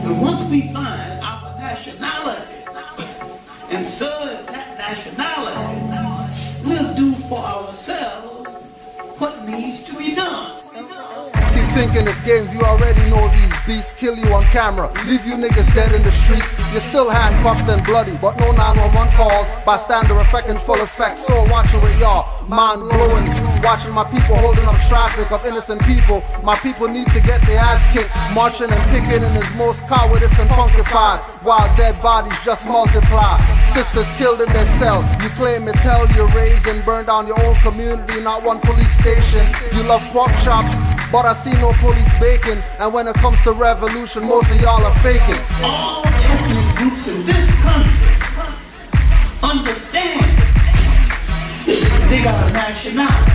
And once we find our nationality and serve that nationality, we'll do for ourselves what needs to be done. Keep thinking it's games, you already know these beasts kill you on camera, leave you niggas dead in the streets. You're still handcuffed and bloody, but no 911 calls. Bystander effect in full effect, soul watching with y'all, mind blowing. Watching my people holding up traffic of innocent people. My people need to get their ass kicked. Marching and picketing is most cowardice and punkified, while dead bodies just multiply. Sisters killed in their cell, you claim it's hell. You raised and burned down your own community, not one police station. You love pork chops, but I see no police bacon. And when it comes to revolution, most of y'all are faking. All ethnic groups in this country understand they got a nationality,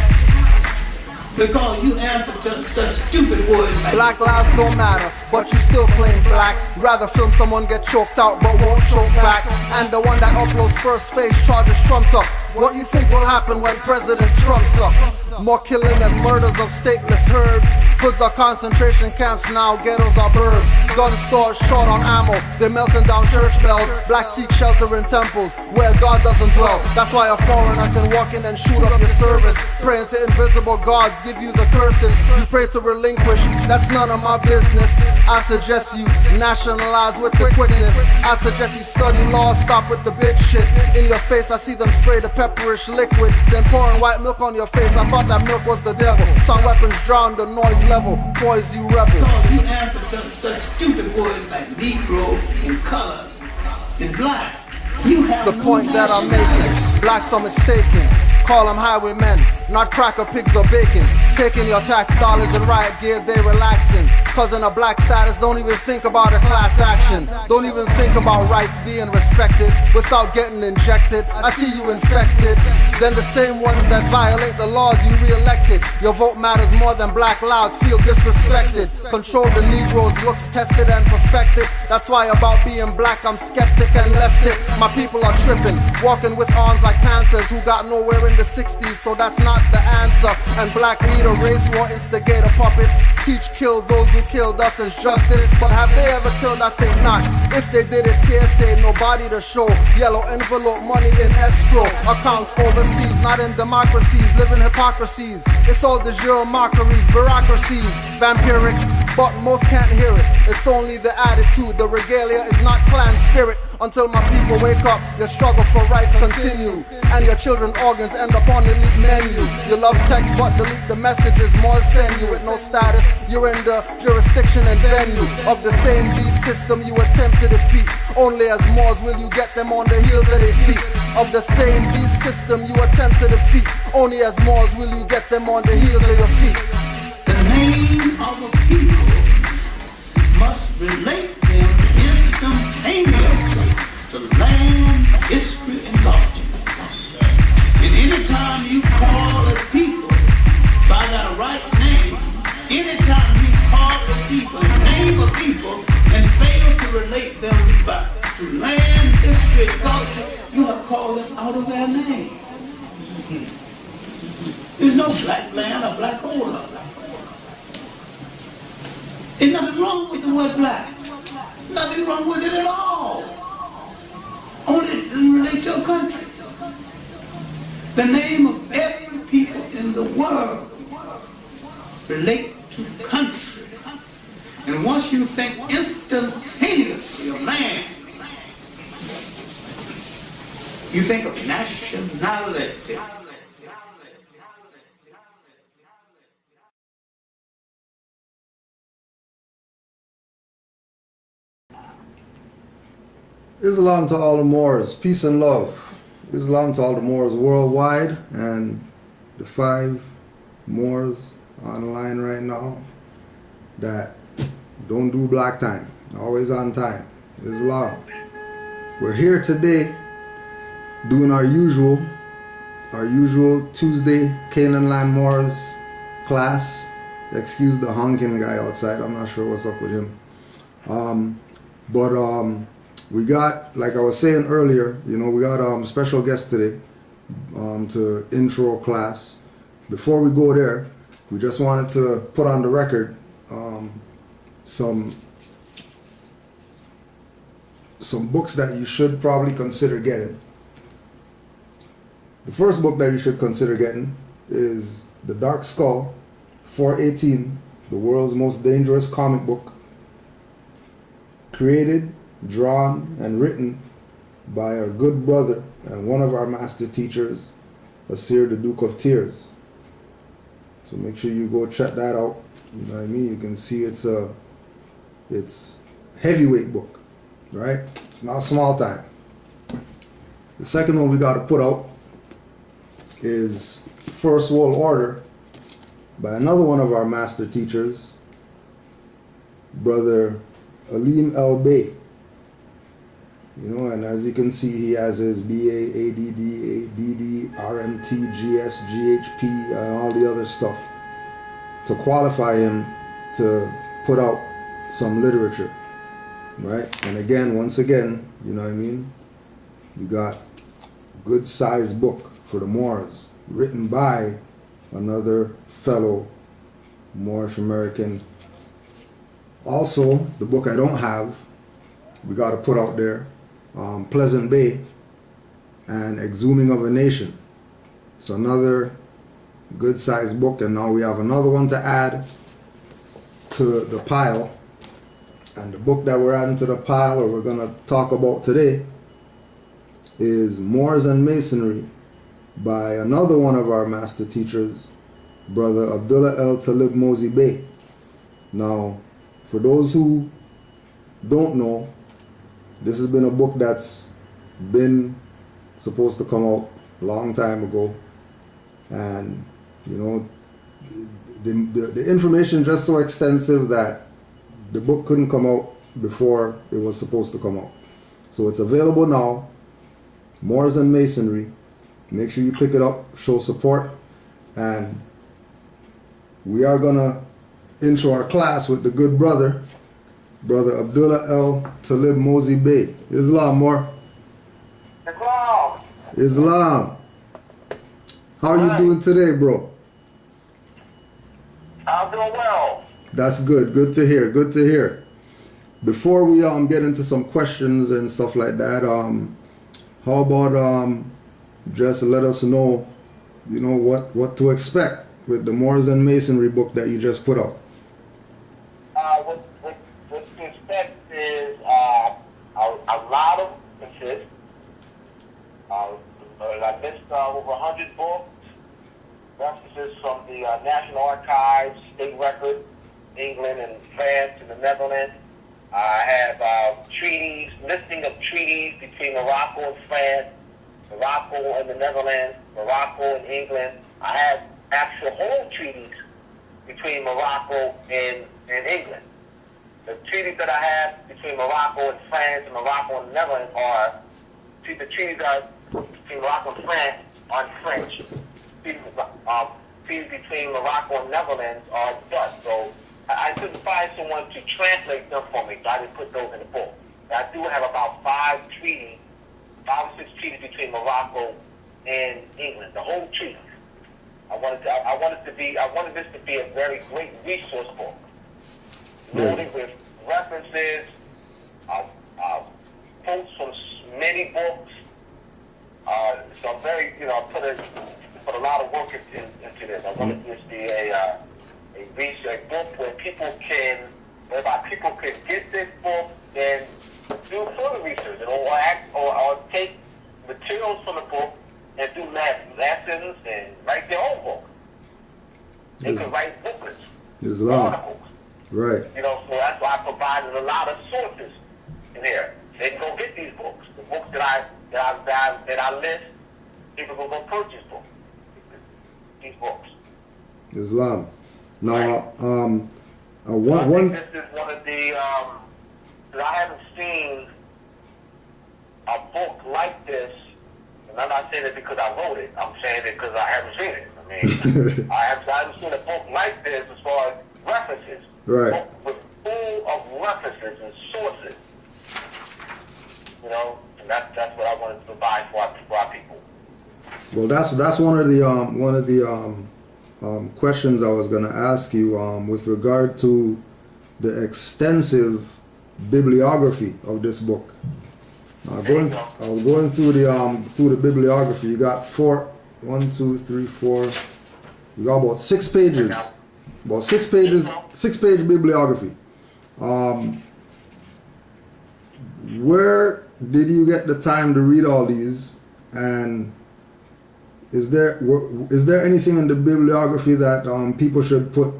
because you answer to such stupid words like black lives don't matter, but you still claim black. Rather film someone get choked out but won't choke back. And the one that uploads first face charges trumped up. What you think will happen when President Trump's up? More killing and murders of stateless herds. Hoods are concentration camps now, ghettos are burbs. Gun stores short on ammo, they're melting down church bells. Blacks seek shelter in temples where God doesn't dwell. That's why a foreigner can walk in and shoot up your service. Praying to invisible gods give you the curses. You pray to relinquish, that's none of my business. I suggest you nationalize with the quickness. I suggest you study law, stop with the bitch shit. In your face I see them spray the pepperish liquid, then pouring white milk on your face. I thought that milk was the devil. Some weapons drown the noise level. Poise you rebel. because you answer to such stupid words like Negro and color and black. You have the no point that I'm nationality. making, blacks are mistaken. Call them highwaymen, not cracker pigs or bacon. Taking your tax dollars and riot gear, they relaxing. Cause in a black status, don't even think about a class action. Don't even think about rights being respected without getting injected. I see you infected. Then the same ones that violate the laws you re-elected. Your vote matters more than black lives, feel disrespected. Control the Negroes, looks tested and perfected. That's why about being black I'm skeptic and left it. My people are tripping, walking with arms like panthers who got nowhere in the 60s, so that's not the answer. And black leader, race war instigator puppets teach kill those who killed us as justice. But have they ever killed? I think not. If they did, it's hearsay, nobody to show. Yellow envelope, money in escrow, accounts overseas, not in democracies, live in hypocrisies. It's all de jure mockeries, bureaucracies, vampiric, but most can't hear it. It's only the attitude, the regalia is not clan spirit. Until my people wake up, your struggle for rights continue, and your children's organs end up on the elite menu. You love text but delete the messages more send you with no status. You're in the jurisdiction and venue of the same beast system you attempt to defeat. Only as Moors will you get them on the heels of their feet. Of the same beast system you attempt to defeat. Only as Moors will you get them on the heels of your feet. The name of a people must relate them instantaneously to land, history, and culture. And anytime you call a people by their right name, anytime you call a people, name a people, and fail to relate them back to land, history, and culture, you have called them out of their name. There's no black land or black hole. There's nothing wrong with the word black. Nothing wrong with it at all. Only it doesn't relate to a country. The name of every people in the world relate to country. And once you think instantaneously of land, you think of nationality. Islam to all the Moors, peace and love. Islam to all the Moors worldwide, and the 5 Moors online right now that don't do black time, always on time. Islam. We're here today doing our usual Tuesday Canaanland Moors class. Excuse the honking guy outside, I'm not sure what's up with him. We got, like I was saying earlier, you know, we got special guest today to intro class. Before we go there, we just wanted to put on the record some some books that you should probably consider getting. The first book that you should consider getting is The Dark Skull, 418, the world's most dangerous comic book, created, drawn, and written by our good brother and one of our master teachers, Asir the Duke of Tears. So make sure you go check that out. You know what I mean? You can see it's a heavyweight book, right? It's not small time. The second one we got to put out is First World Order by another one of our master teachers, Brother Alim L. Bey. You know, and as you can see, he has his BA, ADD, ADD, RMT, GS, GHP, and all the other stuff to qualify him to put out some literature, right? And again, once again, you know what I mean? You got good sized book for the Moors, written by another fellow Moorish American. Also, the book I don't have, we got to put out there, Pleasant Bay and Exhuming of a Nation. It's another good sized book, and now we have another one to add to the pile. And the book that we're adding to the pile, or we're going to talk about today, is Moors and Masonry by another one of our master teachers, Brother Abdullah L. Talib Mozi Bey. Now, for those who don't know, this has been a book that's been supposed to come out a long time ago, and you know, the information is just so extensive that the book couldn't come out before it was supposed to come out. So it's available now, Moors and Masonry. Make sure you pick it up, show support, and we are gonna intro our class with the good brother, Brother Abdullah L. Talib Mozi Bey. Islam, more. Islam. Islam. How are you doing today, bro? I'm doing well. That's good. Good to hear. Good to hear. Before we get into some questions and stuff like that, how about just let us know, you know, what to expect with the Moors and Masonry book that you just put out. What to expect is a lot of references. I missed over 100 books, references from the National Archives, State Record, England and France and the Netherlands. I have treaties, listing of treaties between Morocco and France, Morocco and the Netherlands, Morocco and England. I have actual whole treaties between Morocco and England. The treaties that I have between Morocco and France and Morocco and the Netherlands are, the treaties between Morocco and France are French. Treaties between Morocco and Netherlands are Dutch. So I couldn't find someone to translate them for me, so I didn't put those in the book. I do have about 5 or 6 treaties between Morocco and England, the whole treaty. I wanted this to be a very great resource book, loaded with references, quotes from many books. So I'm very, I put a lot of work into this. I wanted this to be a book whereby people can get this book and do further research, or take materials from the book and do lessons and write their own book. They can write booklets, articles. Right. So that's why I provided a lot of sources in here. They can go get these books. The books that I list, people can go purchase these books. Islam. Now, right. I think this is one of the, I haven't seen a book like this, and I'm not saying it because I wrote it, I'm saying it because I haven't seen it. I mean, I haven't seen a book like this as far as references. Right. A book with full of references and sources. And that's what I wanted to provide for our people. Well, that's one of the questions I was going to ask you with regard to the extensive bibliography of this book. I was going through the bibliography. You got 1, 2, 3, 4. You got about 6 pages. About 6 pages, 6-page bibliography. Where did you get the time to read all these? And is there anything in the bibliography that people should put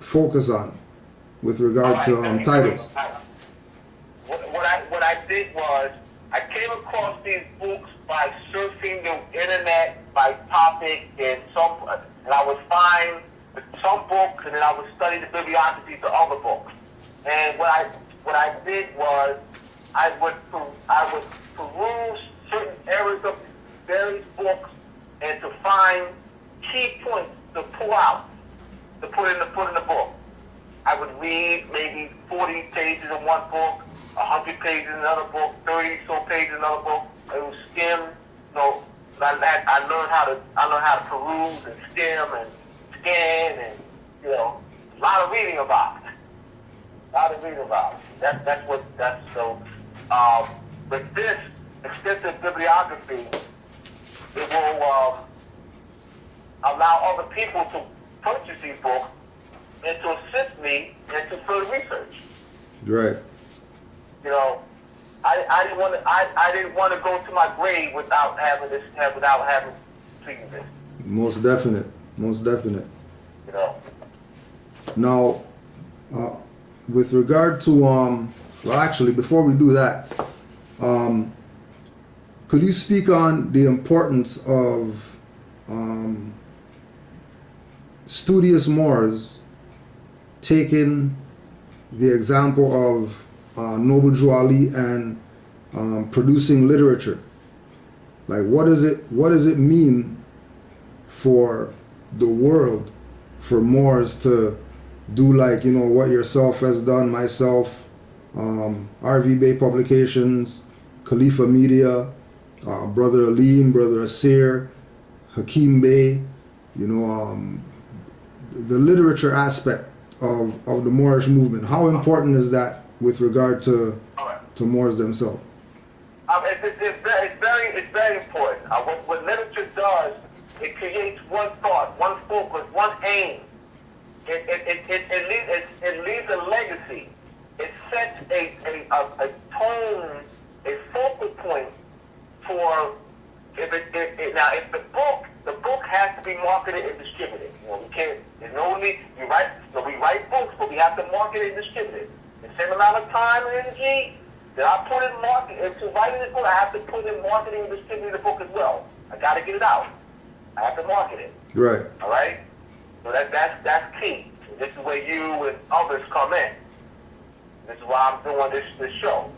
focus on with regard to titles? What I did was I came across these books by surfing the internet by topic, and I would find some books, and then I would study the bibliography to other books. And what I did was I would peruse certain areas of various books and to find key points to pull out, to put in the book. I would read maybe 40 pages in one book, 100 pages in another book, 30 so pages in another book. I would skim. I learned how to peruse and skim and scan, and a lot of reading about it. With this extensive bibliography, it will allow other people to purchase these books and to assist me into further research. Right. I didn't want to go to my grave without having treated this. Most definite. Now, with regard to well, actually, before we do that, could you speak on the importance of studious Moors taking the example of Noble Drew Ali and producing literature? Like, what does it mean for the world for Moors to do, like, what yourself has done, myself, RV Bey Publications, Khalifa Media, Brother Aleem, Brother Asir, Hakeem Bey, the literature aspect of the Moorish movement? How important is that with regard to Moors themselves? It's very important. What literature does, it creates one thought, one focus, one aim. It leaves a legacy. It sets a tone, a focal point for if the book has to be marketed and distributed. We can't. There's no need. We write books, but we have to market and distribute it. The same amount of time and energy that I put in marketing to writing this book, I have to put in marketing and distributing the book as well. I got to get it out. I have to market it. Right. All right. So that's key. And this is where you and others come in. This is why I'm doing this show.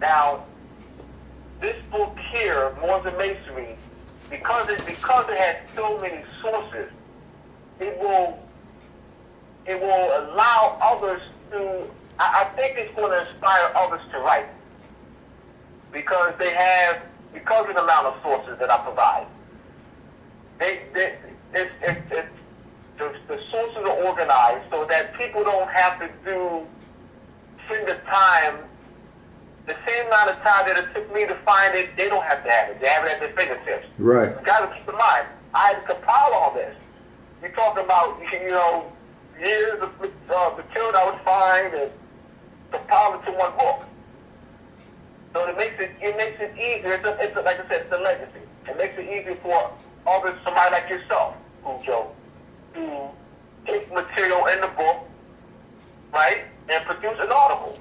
Now, this book here, Moors and Masonry, because it has so many sources, it will allow others to. I think it's going to inspire others to write because of the amount of sources that I provide. The sources are organized so that people don't have to spend the time, the same amount of time that it took me to find it. They don't have to have it. They have it at their fingertips. Right. You got to keep in mind, I had to compile all this. You're talking about, years of material I would find and compile it to one book. So it makes it easier. It's like I said, it's a legacy. It makes it easier for others, somebody like yourself, Joe, to take material in the book, right, and produce an article.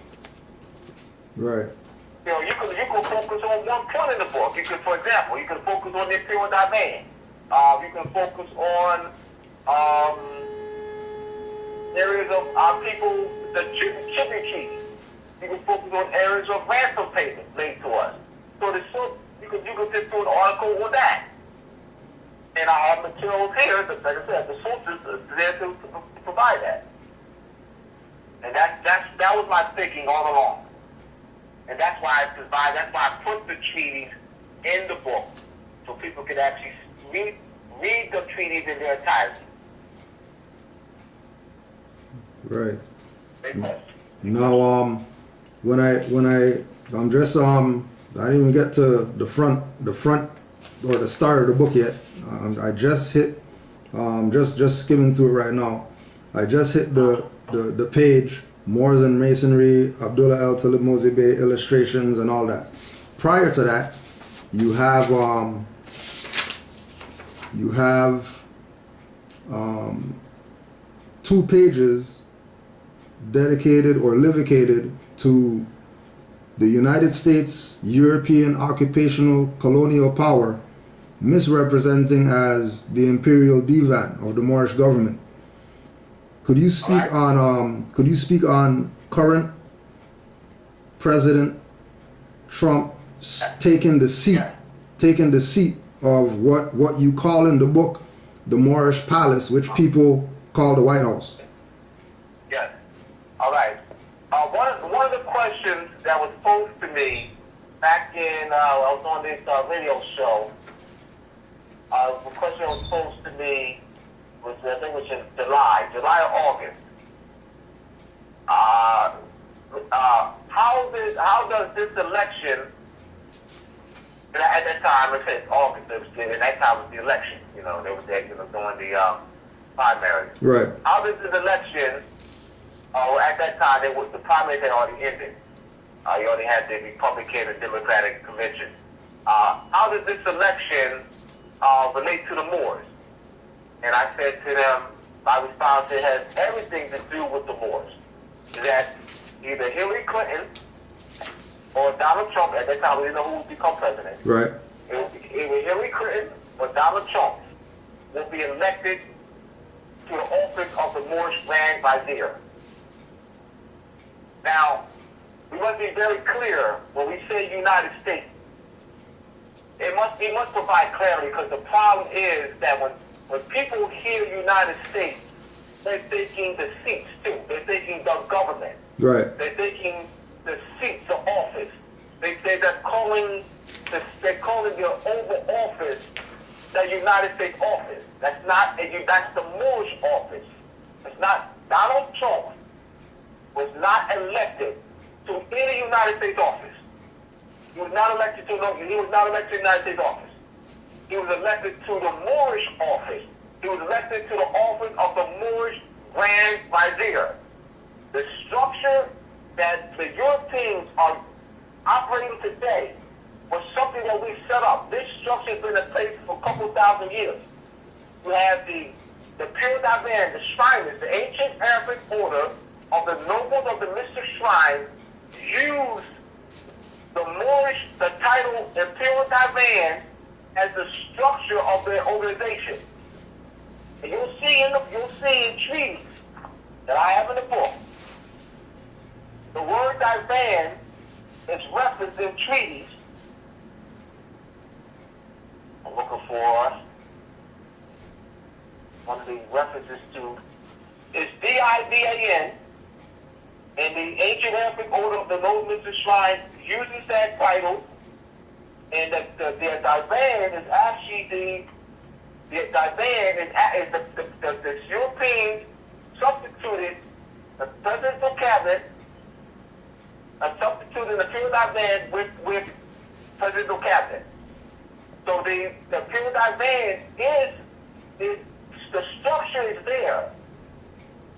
Right. You can focus on one point in the book. For example, you can focus on the Imperial Divan. You can focus on areas of people, the tribute keys. You can focus on areas of ransom payments made to us. So you can just do an article on that. And I have materials here, like I said, the sources are there to provide that. And that was my thinking all along. And that's why I put the treaties in the book so people could actually read the treaties in their entirety. Right. Now, when I I'm just I didn't even get to the front or the start of the book yet. I just hit just skimming through it right now. I just hit the page, Moors and Masonry, Abdullah L. Talib Bey illustrations and all that. Prior to that, you have 2 pages dedicated or livicated to the United States European occupational colonial power, misrepresenting as the imperial divan of the Moorish government. Could you speak on current President Trump taking the seat of what you call in the book the Moorish Palace, which people call the White House? Yes. All right. One of the questions that was posed to me back in I was on this radio show. The question that was posed to me was, I think it was in July or August. How does this election, at that time, I said August, at that time was the election, they were doing the primary. Right. How does this election, at that time, the primary had already ended. You only had the Republican and Democratic convention. How does this election relate to the Moors? And I said to them, my response, it has everything to do with the Moors. That either Hillary Clinton or Donald Trump, at that time we didn't know who would become president. Right. Either Hillary Clinton or Donald Trump will be elected to the office of the Moorish Grand Vizier. Now, we must be very clear when we say United States. We must provide clarity, because the problem is that when people hear United States, they're thinking the seats too. They're thinking the government. Right. They're thinking the seats, the office. They're calling the Oval Office the United States office. That's the Moorish office. It's not. Donald Trump was not elected to any United States office. He was not elected to the United States office. He was elected to the Moorish office. He was elected to the office of the Moorish Grand Vizier. The structure that the Europeans are operating today was something that we set up. This structure has been in place for a couple thousand years. You have the Pure Divan, the Shriners, the ancient Arabic order of the nobles of the mystic shrine, used the title Imperial Divan as the structure of their organization. And you'll see in treaties that I have in the book, the word divan is referenced in treaties. I'm looking for one of the references to is D-I-V-A-N, and the ancient Arabic order of the Noble Mystic Shrine uses that title, and their divan is actually the Europeans substituted the presidential cabinet and substituted the Pure Divan with presidential cabinet. So the Pure Divan the structure is there.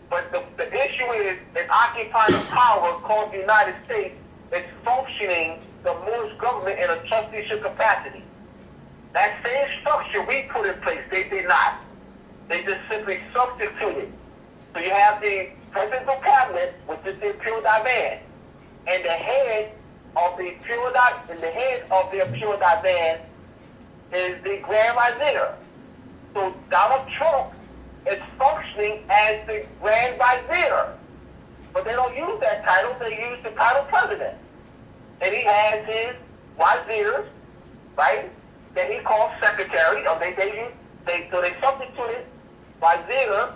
But the issue is an occupying power called the United States is functioning the Moorish government in a trusteeship capacity. That same structure we put in place, they did not. They just simply substituted. So you have the presidential cabinet, which is the Pure Divan, and the head of their Pure Divan is the Grand Vizier. So Donald Trump is functioning as the Grand Vizier. But they don't use that title, they use the title president. And he has his viziers, right, that he calls secretary, or so they substituted vizier,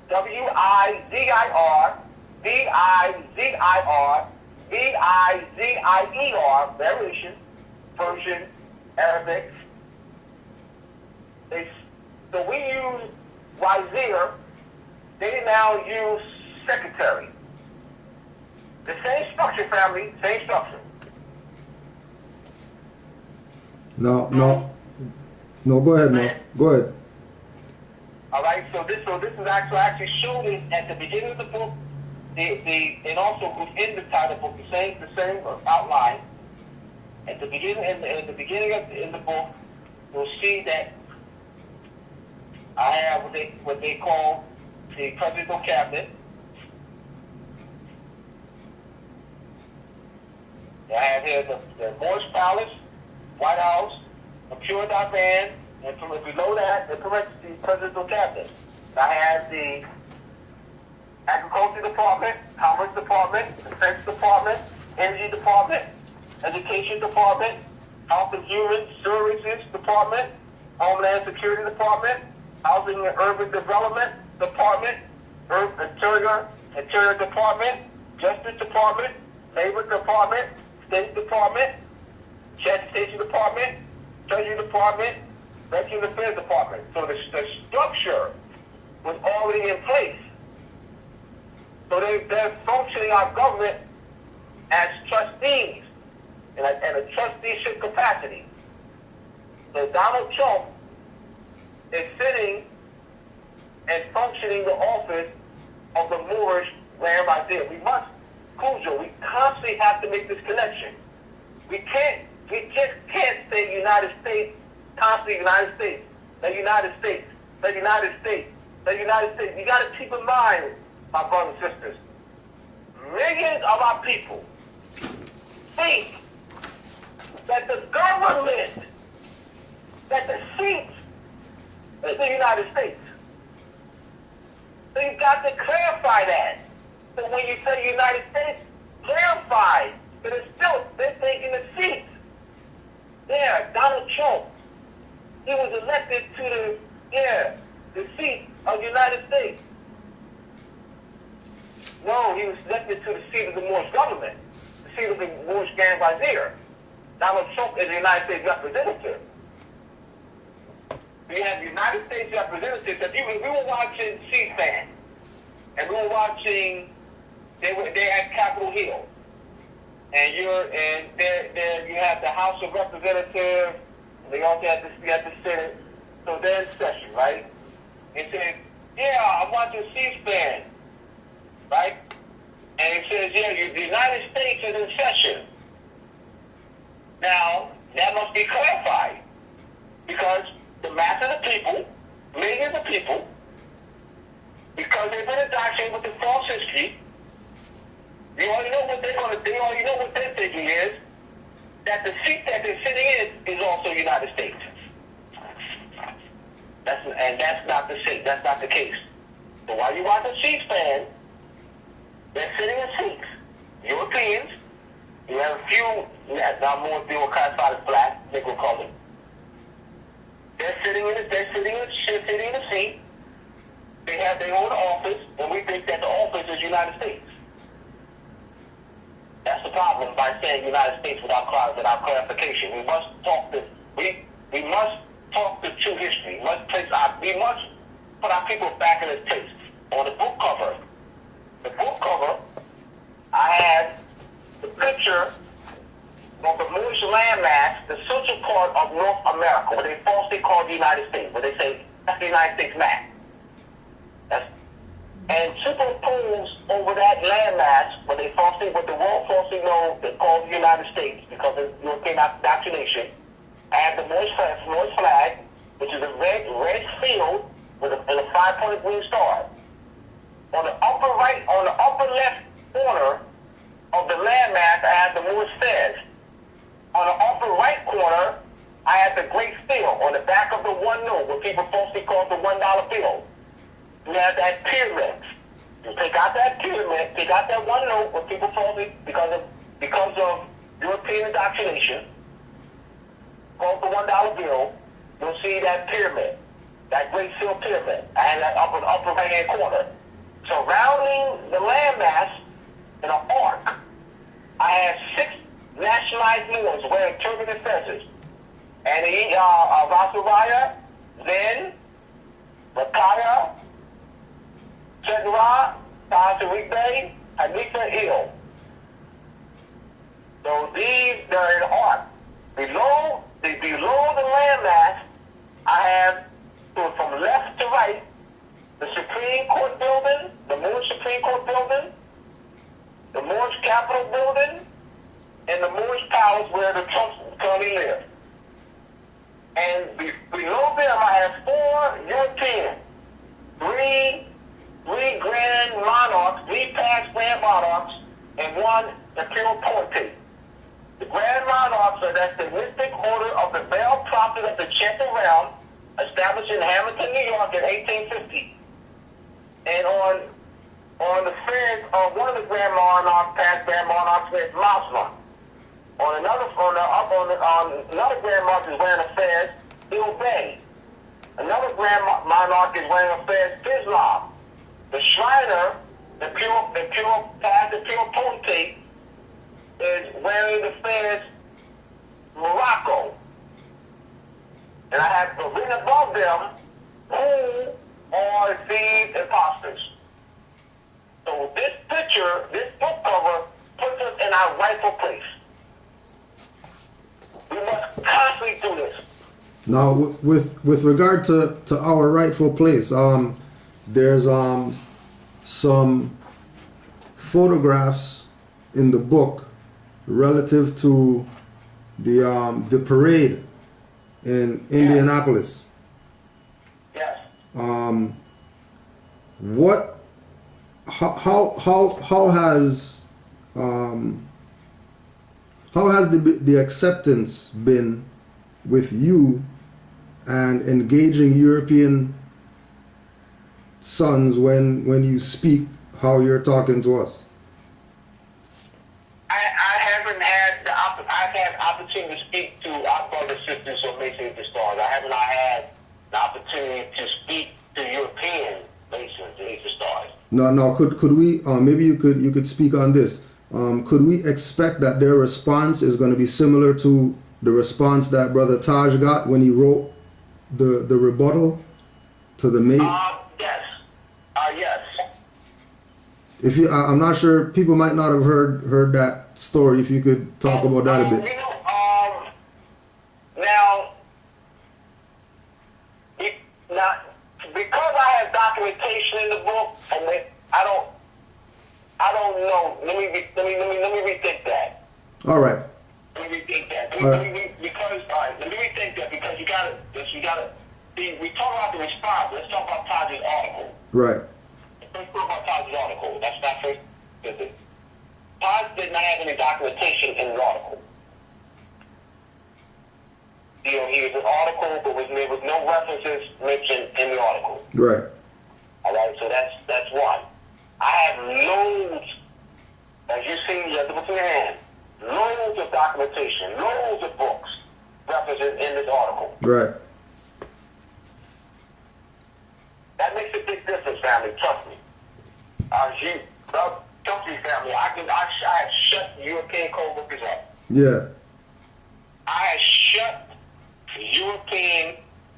W-I-Z-I-R, V-I-Z-I-R, V-I-Z-I-E-R, variation, Persian, Arabic. So we use vizier, they now use secretary. The same structure, family, same structure. No, go ahead, man. Go ahead. All right, so this is actually shown at the beginning of the book, and also within the title book, the same outline. At the beginning, in the book, you'll see that I have what they call the presidential cabinet. I have here the Moorish Palace, White House, a pure band, and below that, the presidential cabinet. I have the Agriculture Department, Commerce Department, Defense Department, Energy Department, Education Department, Health and Human Services Department, Homeland Security Department, Housing and Urban Development Department, Interior Department, Justice Department, Labor Department, State Department, Transportation Department, Treasury Department, Veteran Affairs Department. So the structure was already in place. So they're functioning our government as trustees in a trusteeship capacity. So Donald Trump is sitting and functioning the office of the Moorish Grand Vizier. We constantly have to make this connection. We just can't say United States, constantly United States, the United States, the United States, the United States. You got to keep in mind, my brothers and sisters, millions of our people think that the government, that the seat is the United States. So you've got to clarify that. So when you say United States, clarify that it's still, they're taking the seat. Yeah, Donald Trump, he was elected to the seat of the United States. No, he was elected to the seat of the Moorish government, the seat of the Moorish Grand Vizier. Donald Trump is the United States representative. We have the United States representatives. If we were watching C-SPAN, and we were watching, they're at Capitol Hill, and there you have the House of Representatives. They also have the Senate. So they're in session, right? It says, I'm watching C-SPAN, right? And it says, the United States is in session. Now, that must be clarified, because the mass of the people, millions of people, because they've been indoctrinated with the false history, you already know what they're going to do. You already know what their thinking is, that the seat that they're sitting in is also United States. That's not the case. So while you watch the C-SPAN, they're sitting in seats. Europeans, you have a few, now more they were classified as black, Negro colored. They're sitting in a seat. They have their own office, and we think that the office is United States. That's the problem by saying United States without clarification. We must talk the true history. We must put our people back in its place. On the book cover, I had the picture of the Moorish landmass, the central part of North America, what they falsely call the United States, where they say that's the United States map. And superimposed over that landmass, what the world falsely knows, they call the United States because of European indoctrination, and the Moorish flag, which is a red field with a 5-pointed green star. On the upper left corner of the landmass, I have the Moorish fez. On the upper right corner, I have the Great Seal on the back of the 1 note, what people falsely call the $1 bill. You have that pyramid. You take out that pyramid, take out that 1 note, what people falsely, because of European indoctrination, called the $1 bill, you'll see that pyramid, that Great Seal pyramid. I have that upper right-hand corner. Surrounding the landmass in an arc, I have 6 nationalized Moors wearing turban and fezzes. And they Rasaraya, Zen, Rakaya, Chedra, Tariq Bey, Hanifa Hill. So they're in arc. Below the below the landmass, I have, from left to right, the Supreme Court building, the Moorish Supreme Court building, the Moorish Capitol building, and the Moorish Palace where the Trumps currently live. And below them, I have 4 European, three grand monarchs, 3 past grand monarchs, and 1 imperial potentate. The grand monarchs are that's the mystic order of the Veiled Prophet of the Chanted Realm, established in Hamilton, New York in 1850. And on the fez of one of the grand monarchs, past grand monarchs, is Muslim. On another grand monarch is wearing a fez, Abdullah Bey. Another grand monarch is wearing a fez, Islam. The Shriner, the pure potentate, is wearing the fez, Morocco. And I have written above them who are these imposters. So this picture, this book cover, puts us in our rightful place. We must constantly do this. Now, with regard to our rightful place, there's some photographs in the book relative to the parade in Indianapolis. Yes. How has the acceptance been with you and engaging European sons when you speak how you're talking to us? I've had opportunity to speak to our brothers, sisters, or Masonry stars. I have not had the opportunity to speak to European Masons and stars. No. Could we? Maybe you could speak on this. Could we expect that their response is going to be similar to the response that Brother Taj got when he wrote the rebuttal to the mate? Yes. Yes. If you, I'm not sure. People might not have heard that story. If you could talk about that a bit. Now, because I have documentation in the book, and I don't know. Let me rethink that. All right. Let me rethink that. All right. Let me rethink that because you gotta. See, we talk about the response. Let's talk about Taj's article. Right. Let's talk about Taj's article. That's not first. Taj did not have any documentation in the article. He was an article, but there was no references mentioned in the article. Right. All right, so that's one. I have loads, as you see, you have to put in your hand, loads of documentation, loads of books referenced in this article. Right. That makes a big difference, family. Trust me. Trust me, family. I have shut European co-workers up. Yeah. I have shut European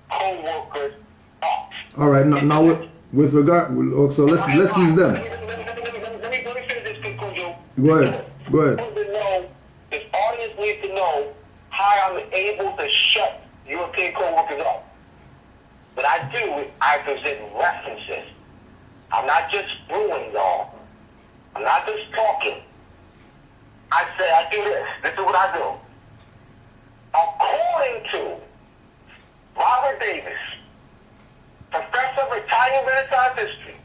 co-workers up. All right. Now with regard, so let's use them. Let me finish this conclusion. Go ahead. This audience needs to know how I'm able to shut European co-workers up. What I do, I present references. I'm not just brewing, y'all. I'm not just talking. I say, I do this. This is what I do. According to Robert Davis, professor of Italian Renaissance history,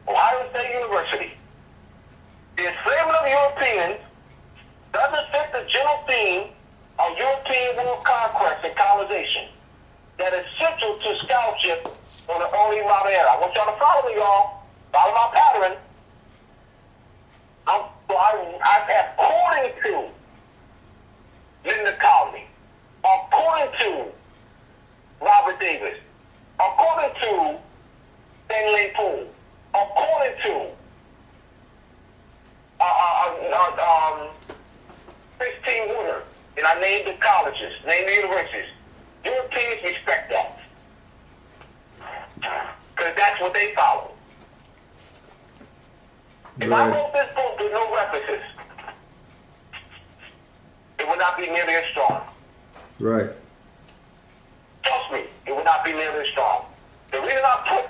Ohio State University, the enslavement of Europeans doesn't fit the general theme of European world conquest and colonization that is central to scholarship on the early modern era. I want y'all to follow me, y'all. Follow my pattern. According to Linda Colony, according to Robert Davis, according to Stanley Poole, according to Christine Woodard, and I named the colleges, named the universities. Europeans respect that. Because that's what they follow. If I wrote this book with no references, it would not be nearly as strong. Right. Trust me, it would not be nearly as strong. The reason I put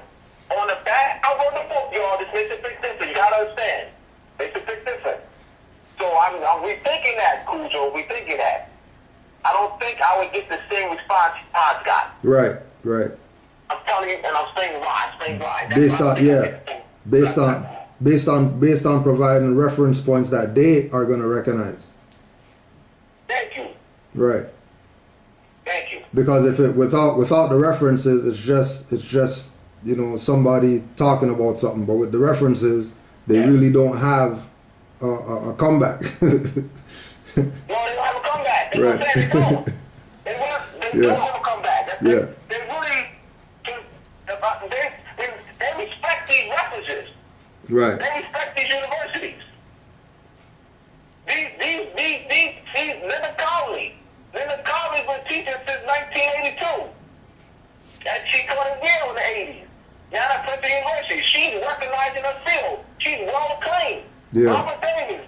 on the back, I wrote the book, y'all, this makes a big difference. You gotta understand. Makes a big difference. So I'm rethinking that, Cujo, rethinking that. I don't think I would get the same response Todd got. Right, right. I'm telling you, and I'm saying why. Based on providing reference points that they are going to recognize. Thank you. Right. Thank you. Because if it without the references, it's just you know, somebody talking about something. But with the references, they really don't have a comeback. No, they don't have a comeback. They Right. don't say they don't. They don't have a comeback. They really they respect these references. Right. They respect these universities. These Linda Colley's been teaching since 1982. And she taught in Yale in the 80s. Now at Princeton University, she's recognized in her field. She's well acclaimed. Yeah. Robert Davis,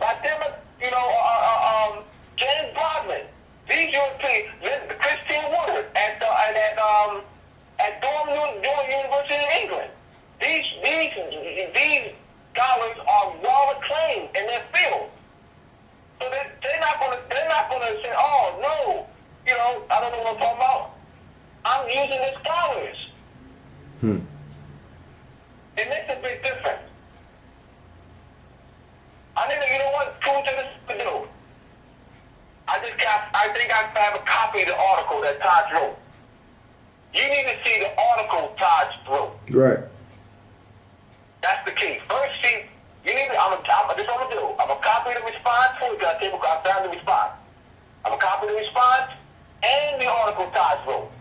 James Broadman, these Europeans, Christine Woodard at Durham University in England. These scholars are well acclaimed in their field. So they're not gonna say, oh no, I don't know what I'm talking about. I'm using the scholars. It makes a big difference. I think, you know what, Cool to this to do. I think I have a copy of the article that Todd wrote. You need to see the article Todd wrote. Right. That's the key. First, see, you need to, this is what I'm going to do. I'm going to copy the response for you guys. I found the response. I'm going to copy the response and the article Todd wrote.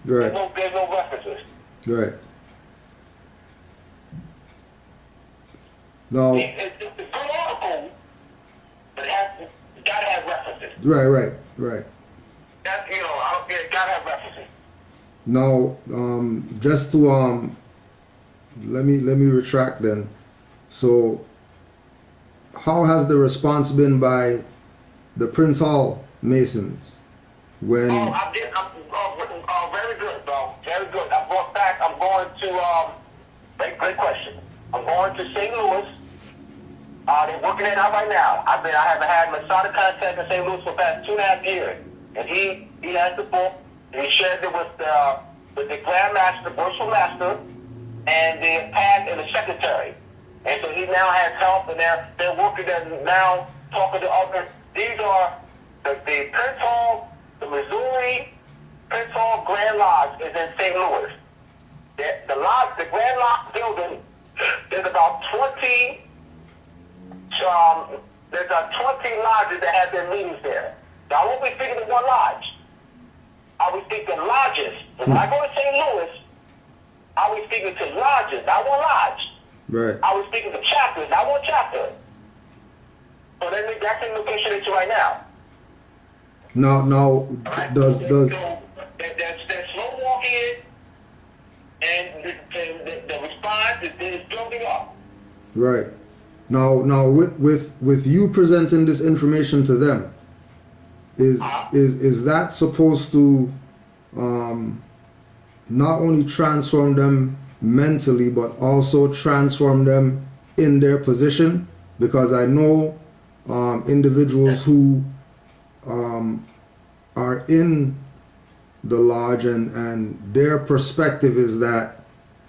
Right. There's no references. Right. No. It's a good article, but you got to have references. Right. That's, got to have references. Now, just to let me retract then. So, how has the response been by the Prince Hall Masons when? Very good, bro. Very good. I'm going to. Great question. I'm going to St. Louis. They're working it out right now. I haven't had Masonic contact in St. Louis for the past 2.5 years, and he has the book. He shared it with the Grand Master, the Worship Master, and the Pat and the Secretary. And so he now has help, and they're working and now talking to others. These are the Prince Hall, the Missouri Prince Hall Grand Lodge is in St. Louis. The Grand Lodge building, there's about 20. There's 20 lodges that have their meetings there. Now I won't be speaking to one lodge. I will speak to lodges. So when I go to St. Louis, I will be speaking to lodges, not one lodge. Right. I was speaking to chapters, not one chapter. So that's the location it's right now. No. Right? Does they're slow walking, and the response is building up. Right. Now with you presenting this information to them, is that supposed to not only transform them mentally but also transform them in their position? Because I know individuals who are in the lodge and their perspective is that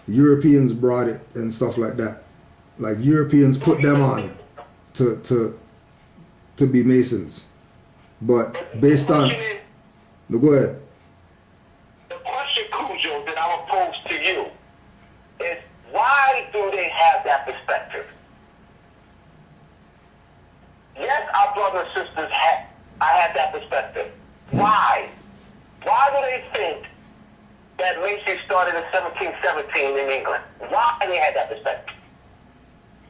Europeans brought it and stuff like that. Like Europeans put them on to be Masons. But based on... No, go ahead. The question, Cujo, that I will pose to you is, why do they have that perspective? Yes, our brothers and sisters I have that perspective. Why? Why do they think that Mason started in 1717 in England? Why do they have that perspective?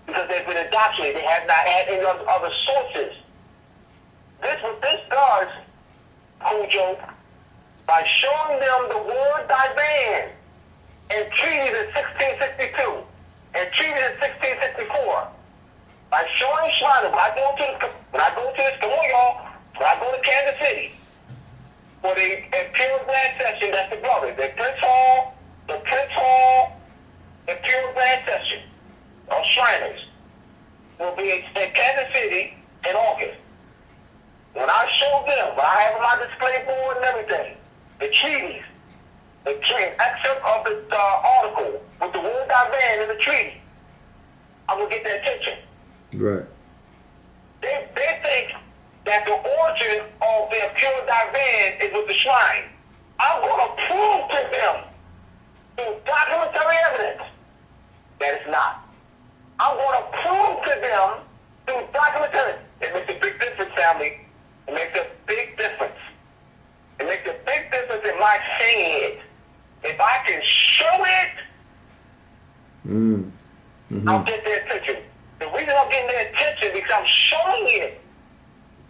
Because they've been indoctrinated. They have not had any other sources. What this does, Cujo, by showing them the word "divan" and treated in 1662 and treated in 1664, by showing Shriner, when I go to this, come on, y'all, when I go to Kansas City for the Imperial Grand Session, that's the brothers, the Prince Hall Imperial Grand Session of Shriners will be in Kansas City in August. When I show them, when I have my display board and everything, the treaties, excerpt of the article with the word I ran in the treaty, I'm going to get their attention. Right. They think that the origin of the Imperial Divan is with the shrine. I'm going to prove to them through documentary evidence that it's not. I'm going to prove to them through documentary. It makes a big difference, family. It makes a big difference. It makes a big difference in my saying it. If I can show it, I'll get their attention. The reason I'm getting their attention is because I'm showing it.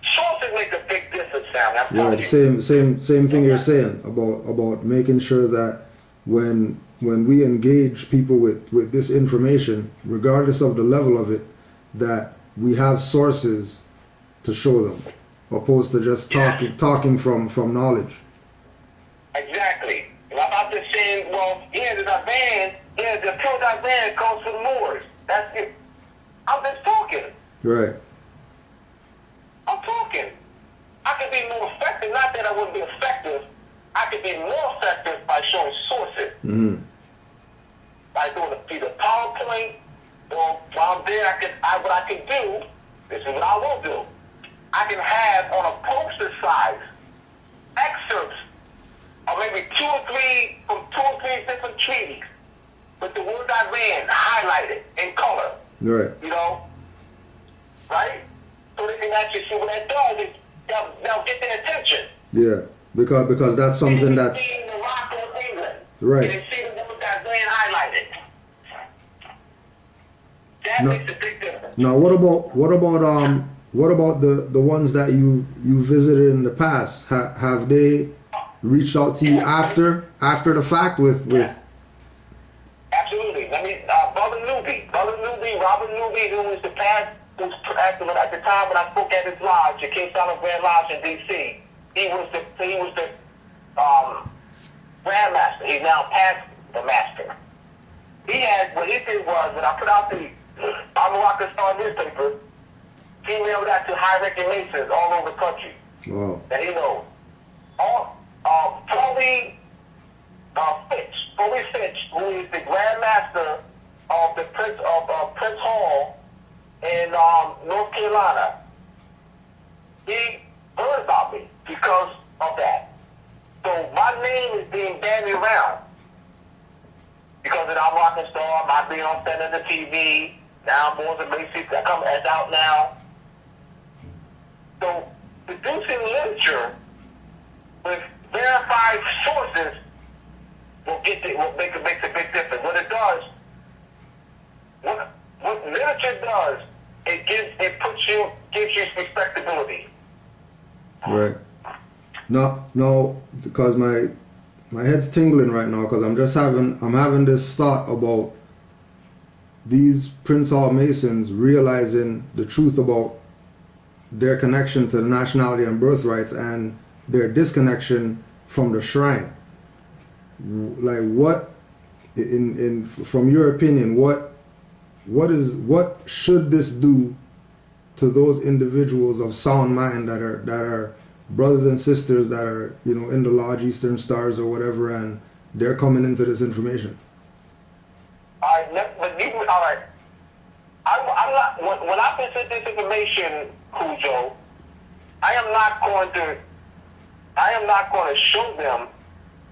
Sources make a big difference, family. I'm telling you. Same thing you're saying about making sure that when we engage people with this information, regardless of the level of it, that we have sources to show them, opposed to just talking from knowledge. Exactly. If I'm out there saying, well, the pure Divan comes from Moors. That's it. I'm just talking. Right. I'm talking. I could be more effective. Not that I wouldn't be effective. I could be more effective by showing sources. By doing either PowerPoint or while I'm there, what I can do, this is what I will do. I can have on a poster size excerpts of maybe two or three different treaties with the word I ran highlighted in color. Right. You know? Right? So they can actually see what that does. They'll get their attention. Yeah. Because that's something that's... They see the rock of England. Right. And they see the word I ran highlighted. That makes a big difference. Now what about the ones that you visited in the past? Have they reached out to you after the fact with Absolutely. Robert Newby, who was active at the time when I spoke at his lodge, the King Solomon Grand Lodge in D.C. He was the Grand Master. He's now past the Master. What he did was, when I put out the Moroccan Star newspaper, he mailed that to high-ranking Masons all over the country. Wow. That he knows. Fitch, who is the Grand Master of the Prince Hall in North Carolina, he heard about me because of that. So my name is being bandied around because of the Moroccan Star, my being on Senator TV, now Moors and Basics that come as out now. So producing literature with verified sources will make a big difference. What it does, what literature does, gives you respectability. Right. No, because my head's tingling right now because I'm having this thought about these Prince Hall Masons realizing the truth about their connection to the nationality and birthrights and their disconnection from the shrine. Like what, from your opinion, what should this do to those individuals of sound mind that are brothers and sisters that are, in the Lodge, Eastern Stars or whatever, and they're coming into this information? All right. I'm not, when I present this information, Cujo, I am not going to show them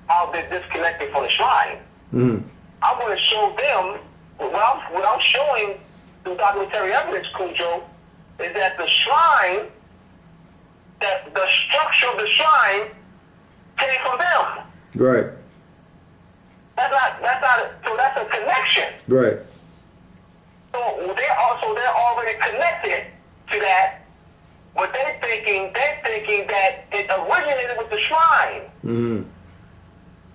how they're disconnected from the shrine. I'm going to show them, what I'm showing through documentary evidence, Cujo, is that the shrine, that the structure of the shrine came from them. Right. So that's a connection. Right. So they're already connected to that. What they're thinking that it originated with the shrine. Mm-hmm.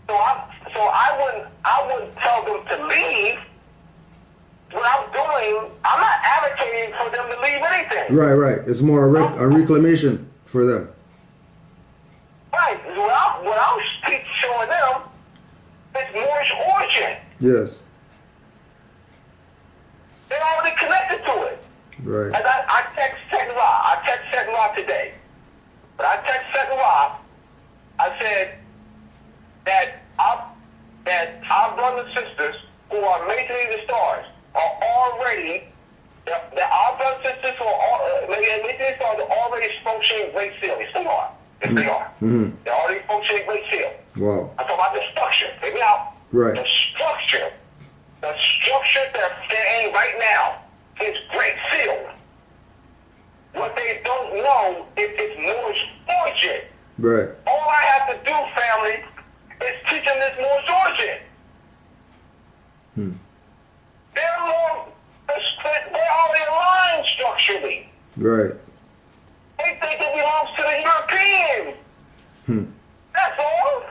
So I wouldn't tell them to leave. What I'm doing, I'm not advocating for them to leave anything. Right. It's more a reclamation. for them. Right. What I'm showing them is Moorish origin. Yes. They're already connected to it. Right. And I text Second Ra. I text Second Ra today. But I text Second Ra. I said that our brothers and sisters who are Masonry the Stars are already, that our brothers and sisters who are Masonry the Stars are already functioning Great Seal. Yes, they are. Yes, they are. Mm-hmm. They're already functioning Great Seal. Wow. I'm talking about the structure. Hear me out. Right. The structure that they're in right now is Great Seal. What they don't know is its Moorish origin. Right. All I have to do, family, is teach them this Moorish origin. They're already aligned structurally. Right. They think it belongs to the Europeans. That's all.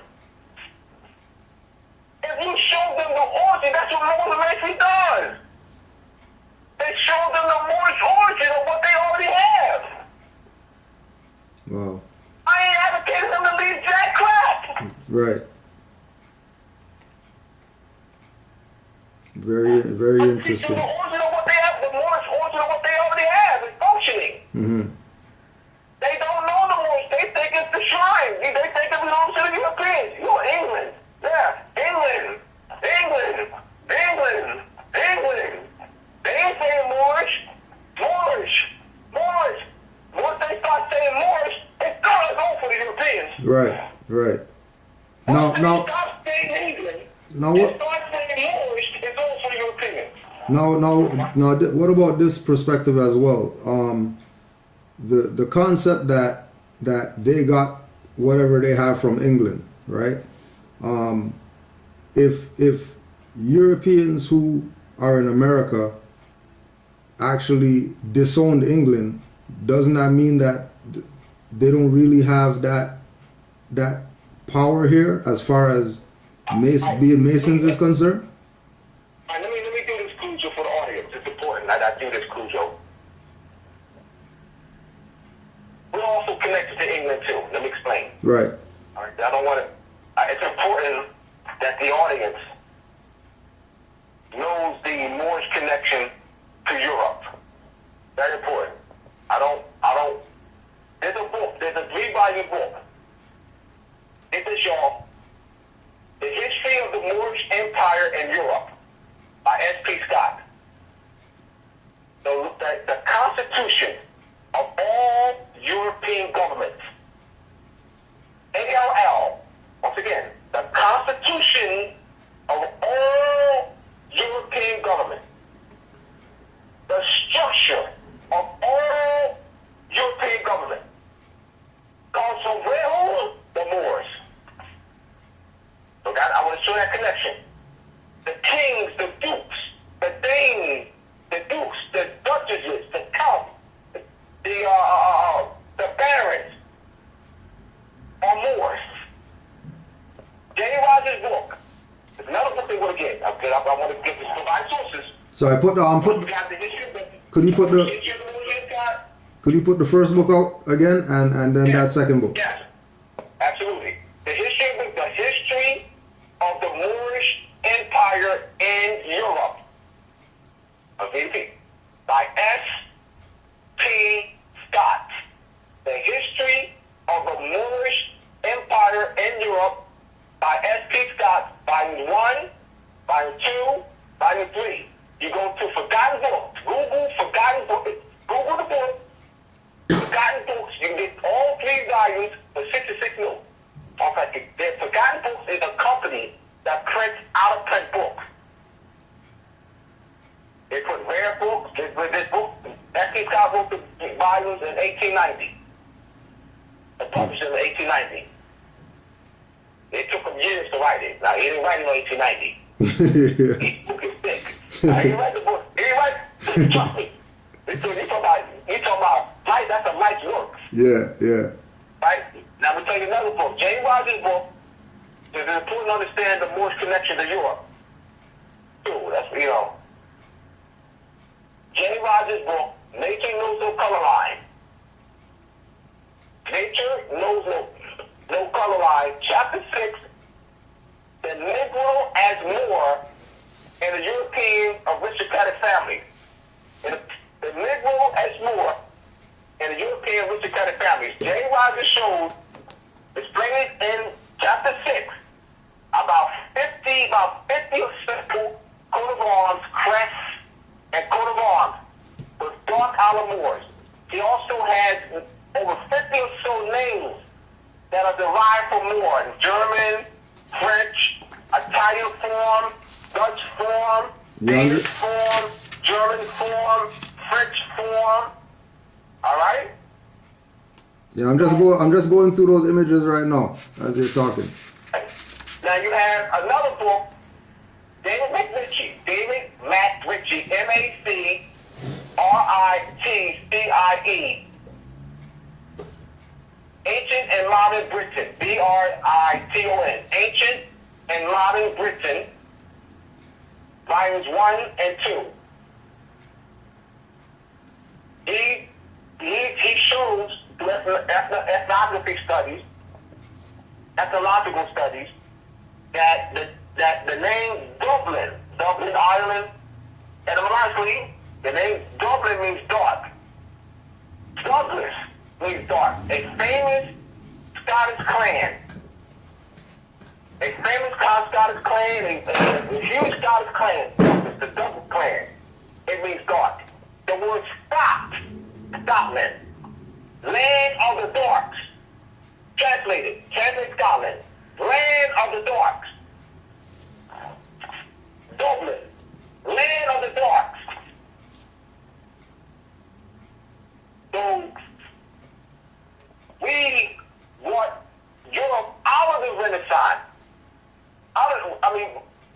If you show them the origin, that's what Northern Masonry does. They show them the Moorish origin of what they already have. Wow. I ain't advocating them to leave jack crap. Right. Very, very I'm interesting. teaching the origin of what they have, the Moorish origin of what they already have is functioning. They don't know the Moorish. They think it's the shrine. They think it belongs to the Europeans. You know, England. Yeah, England. They ain't saying Moorish. Once they start saying Moorish, it's gonna go for the Europeans. Right. Right. Now, Once they stop saying England, now and what? start saying Moorish, it's all for the Europeans. Now, what about this perspective as well? The concept that they got whatever they have from England, right? If Europeans who are in America actually disowned England, doesn't that mean that they don't really have that power here as far as being Masons is concerned? All right, let me do this Cujo for the audience. It's important that I do this Cujo. We're also connected to England too. Let me explain. Right. All right, I don't want to. It's important that the audience knows the Moorish connection to Europe. Very important. I don't. There's a book. There's a 3-volume book. Get this, y'all. The History of the Moorish Empire in Europe by S.P. Scott. The Constitution of all European governments. ALL. Once again, the Constitution of all European governments. The structure of all European government comes from where? The Moors. So that I want to show that connection. The kings, the dukes, the dames, the dukes, the duchesses, the counts, the barons are Moors. Jenny Rogers' book. It's another book they want to get. I want to get this provide sources. So I put We got the history of the Could you put the history of the Moorish Empire. Could you put the first book out again and then that second book? Yes, absolutely. The history of the Moorish Empire in Europe. Okay, by S.P. Scott. The history of the Moorish Empire in Europe by S.P. Scott. Volume 1, Volume 2, Volume 3. You go to Forgotten Books. Google Forgotten Books. Google the book. Forgotten Books. You can get all 3 volumes for 66 new. Okay, Forgotten Books is a company that prints out-of-print books. They put rare books. They put this book. S.P. Scott wrote the volumes in 1890. They published it in 1890. It took him years to write it. Now, he didn't write it in 1890. Each book is thick. Now, he didn't write the book. He didn't write. Trust me. He talking about life. That's a life's work. Yeah. Right? Now, we'll tell you another book. James Rogers' book. It's important to understand the Moorish connection to Europe. Too. That's, James Rogers' book, Nature Knows No Color Line. language. J. Rogers showed, explaining in chapter 6, about 50 or so coat of arms, crests, and coat of arms with dark olive Moors. He also has over 50 or so names that are derived from Moor: German, French, Italian form, Dutch form, Danish form, German form, French form. All right? Yeah, I'm just going through those images right now as you're talking. Now you have another book, David McRitchie, M-A-C-R-I-T-C-I-E, Ancient and Modern Britain, B-R-I-T-O-N, Ancient and Modern Britain, volumes 1 and 2. He shows through ethnography studies, ethnological studies, that the name Dublin, Ireland, etymologically, the name Dublin means dark. Douglas means dark. A famous Scottish clan. A huge Scottish clan, the Douglas clan. It means dark. The word Scotland, land of the darks. Translate Scotland, land of the darks. Dublin, land of the darks. So we want Europe out of the Renaissance.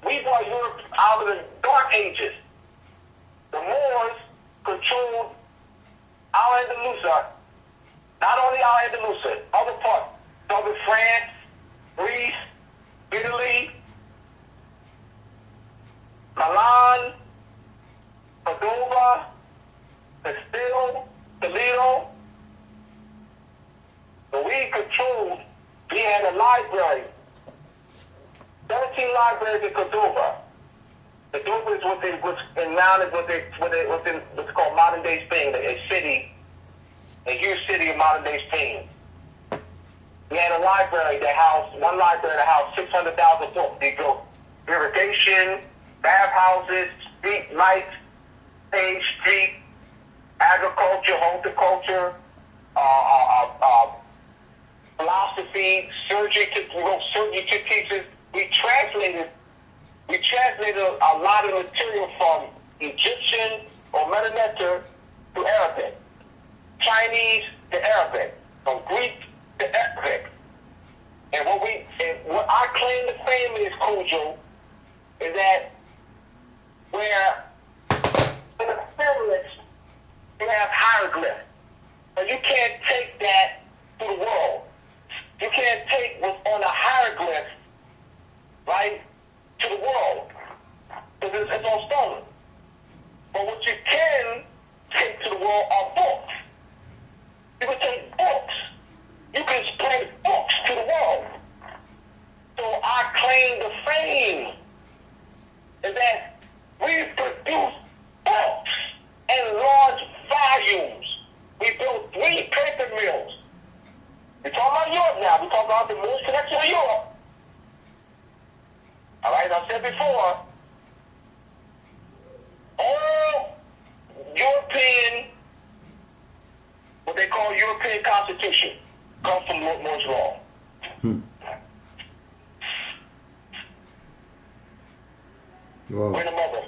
We brought Europe out of the Dark Ages. The Moors controlled Al-Andalusia, not only Al-Andalusia, other parts, southern France, Greece, Italy, Milan, Cordova, Castile, Toledo. So we had a library, 17 libraries in Cordova. Cordova is what's called modern day Spain, a huge city of modern day Spain. We had a library that housed 600,000 books. They built irrigation, bathhouses, street lights, paved street, agriculture, horticulture, philosophy, surgery. We wrote surgery pieces. We translated a lot of material from Egyptian or Metaneter to Arabic, Chinese to Arabic, from Greek to Arabic. And what our claim to fame is, Cujo, is that where in the pyramids you have hieroglyphs, and you can't take that to the world. You can't take what's on a hieroglyph, right, to the world, because it's all stolen. But what you can take to the world are books. You can take books. You can spread books to the world. So our claim to fame is that we produce books in large volumes. We built 3 paper mills. We're talking about Europe now. We're talking about the Moorish connection to Europe. All right, I said before, all European, what they call European Constitution, comes from Moorish law. Wow. We're the mother.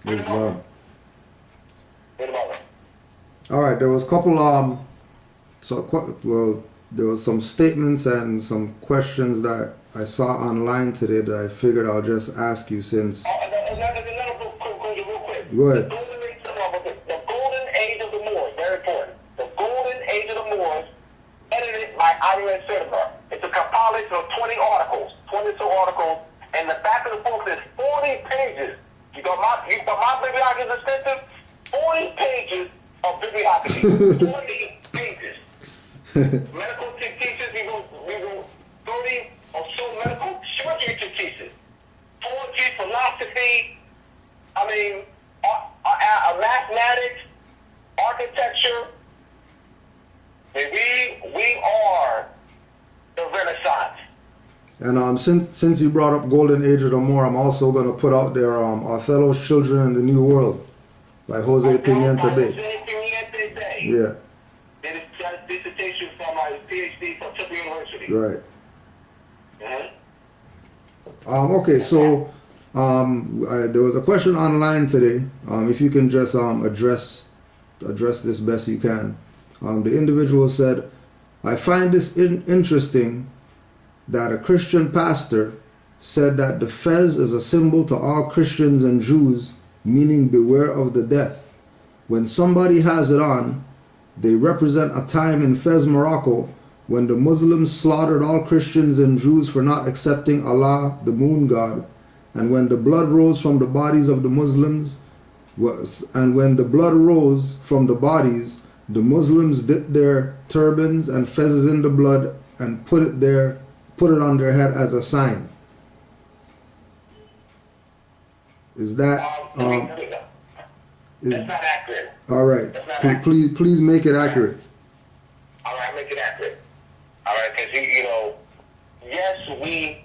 Islam. All right, there was a couple there was some statements and some questions that I saw online today that I figured I'll just ask you since. Another book, real quick. Go ahead. The Golden Age of the Moors, very important. The Golden Age of the Moors, edited by Ira Certifer. It's a compilation of 22 articles, and the back of the book is 40 pages. You thought my bibliography is extensive? 40 pages of bibliography. 40 pages. Medical theses, we wrote 30 or so medical surgery theses. Poetry, philosophy, mathematics, architecture. And we And since you brought up Golden Age of the Moor, I'm also going to put out there Othello's Children in the New World by Jose Pimienta Bey. Yeah. That is a dissertation from my PhD from Temple University. Right. Mm-hmm. Okay, so there was a question online today. If you can just address this best you can. The individual said, I find this interesting that a Christian pastor said that the fez is a symbol to all Christians and Jews, meaning beware of the death. When somebody has it on, they represent a time in Fez, Morocco, when the Muslims slaughtered all Christians and Jews for not accepting Allah, the moon god, and when the blood rose from the bodies of the Muslims, the Muslims dipped their turbans and fezzes in the blood and put it on their head as a sign. Is that that's not accurate. All right. Please make it accurate. All right, make it accurate. All right, because yes, we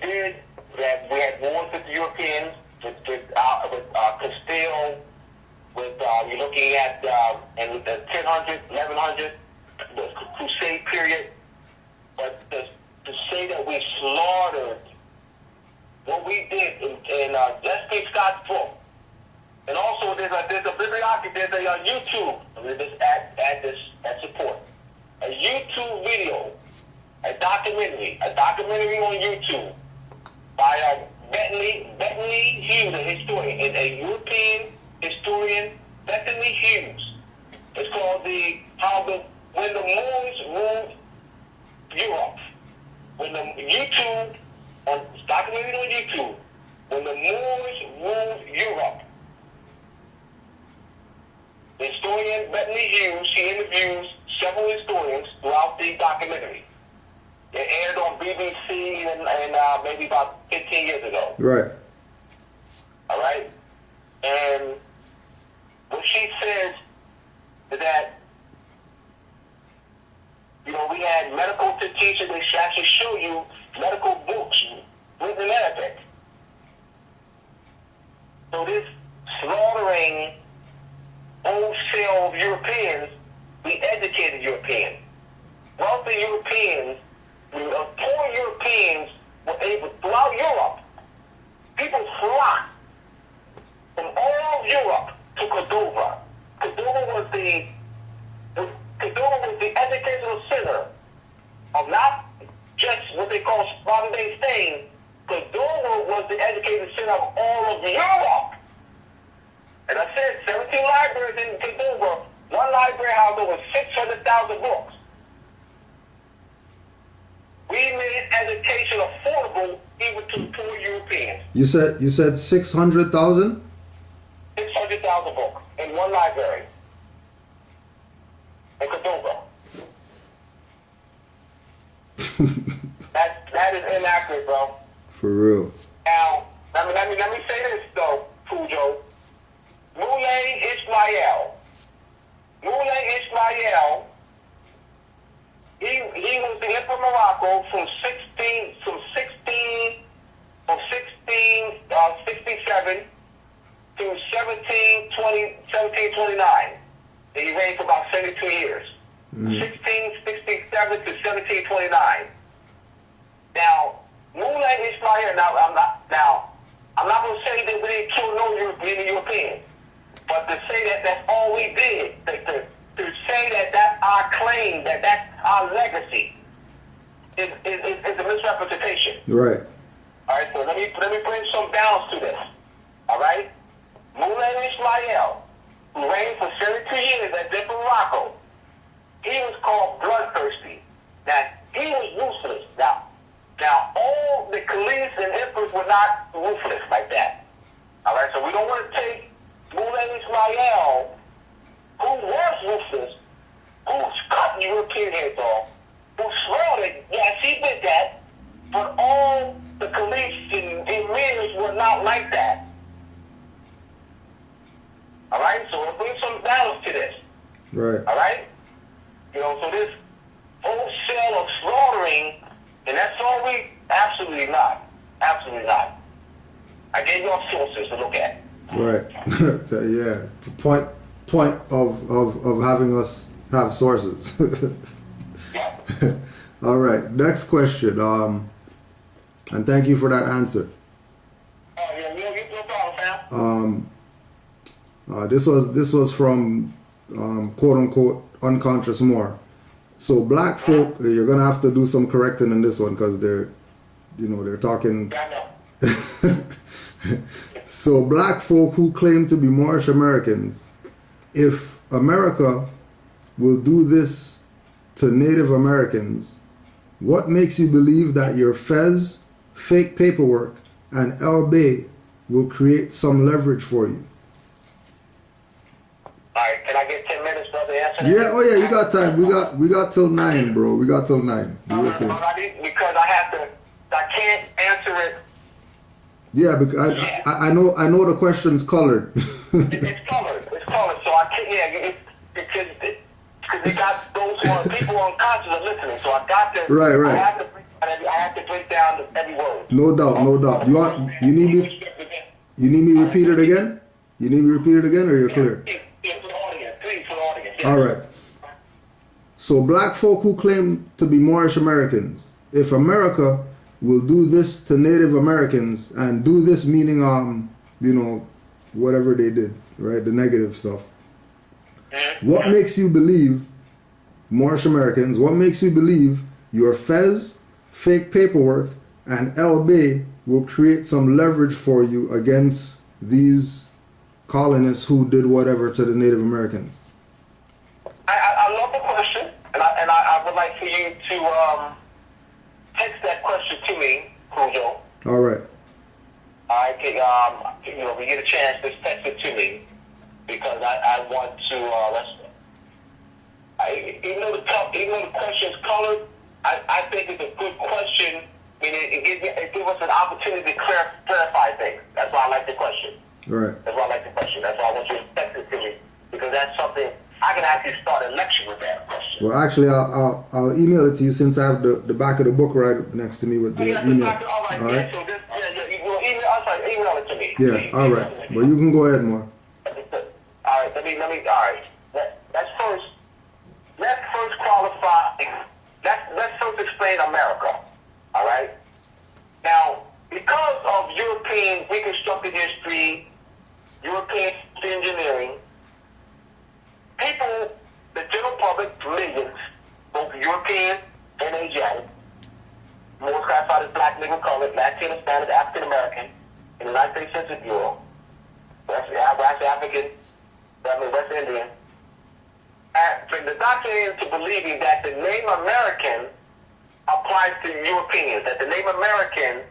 did that. We had wars with the Europeans, with Castile, with you're looking at and with the 1000, 1100, the Crusade period. But to say that we slaughtered what we did in let's take Scott's book. And also there's a bibliography, there's a YouTube, I'm going to just add this as support. A YouTube video, a documentary on YouTube by Bentley Hughes, a historian, a European historian, Bentley Hughes. It's called When the Moors Ruled Europe. It's documented on YouTube, When the Moors Ruled Europe. The historian Bentley Hughes, she interviews several historians throughout the documentary. It aired on BBC and maybe about 15 years ago. Right. All right? And what she says is that, we had medical teachers, they actually show you medical books written in Arabic. So this slaughtering wholesale of Europeans, we educated Europeans. Wealthy Europeans, poor Europeans were able, throughout Europe, people flocked from all of Europe to Cordova. Cordova was the educational center of not just what they call modern-day Spain. Cordova was the educational center of all of Europe. And I said 17 libraries in Cordova. One library housed over 600,000 books. We made education affordable even to poor Europeans. You said 600,000? 600,000 books in one library in Cordova. That is inaccurate, bro. For real. Now, let me say this though, Pujo. Moulay Ismail, he was the Emperor of Morocco from 1667 to 1729. And he reigned for about 72 years. 1667 to 1729. Now, Moulay Ismail, I'm not going to say that we didn't kill no Europeans, but to say that that's all we did, to say that that's our claim, that that's our legacy, is a misrepresentation. Right. All right, so let me bring some balance to this. All right? Moulay Ismail, who reigned for 72 years as Emperor of Morocco, he was called bloodthirsty. Now, he was ruthless. Now, all the caliphs and emperors were not ruthless like that. All right, so we don't want to take Moulay Ismail, who was ruthless, who cut European heads off, who slaughtered, yes, he did that, but all the caliphs and emirs were not like that. All right, so we'll bring some balance to this. Right. All right? So this wholesale of slaughtering, and that's all we Absolutely not. Absolutely not. I gave you all sources to look at. Right. Yeah. Point of having us have sources. Yeah. All right. Next question. And thank you for that answer. Oh, yeah, no problem, fam. This was from quote unquote unconscious Moor. So black folk, you're gonna have to do some correcting in this one because they're talking. Yeah, I know. So black folk who claim to be Moorish Americans, if America will do this to Native Americans, what makes you believe that your fez, fake paperwork, and El Bey will create some leverage for you? Alright, can I get 10 minutes, brother, to answer that? Yeah, oh yeah, you got time. We got till 9, bro. We got till 9. Because I can't answer it. Yeah, because I know the question's colored. It's colored, so I can't, because you got those who are, people unconscious are listening, so I got to, Right. I have to break down every word. No doubt. You need me to repeat it again? You need me to repeat it again, or you're clear? Yeah, for the audience, please, for the audience. Yes. All right. So black folk who claim to be Moorish Americans, if America will do this to Native Americans, and do this meaning whatever they did, right? The negative stuff. What makes you believe, Moorish Americans, what makes you believe your fez, fake paperwork, and El Bey will create some leverage for you against these colonists who did whatever to the Native Americans? I love the question, and I would like for you to text that question to me, Cujo. All right. I can, if we get a chance, just text it to me, because I want to, even though the question is colored, I think it's a good question. I mean, it gives us an opportunity to clarify things. That's why I like the question. Right. That's why I like the question. That's why I want you to text it to me, because that's something I can actually start a lecture with that question. Well, actually, I'll email it to you, since I have the back of the book right next to me with the email. All right. Yeah, so this, email it to me. Yeah. Please, all right. Well, you can go ahead, more. All right. Let me. All right. Let's first qualify. Let's first explain America. All right. Now, because of European Reconstructed history, European engineering, people, the general public, millions, both European and Asiatic, more classified as black, nigger, colored, Latino, Spanish, African American, in the United States Census Bureau, West African, West Indian, and the doctrine into believing that the name American applies to Europeans, that the name American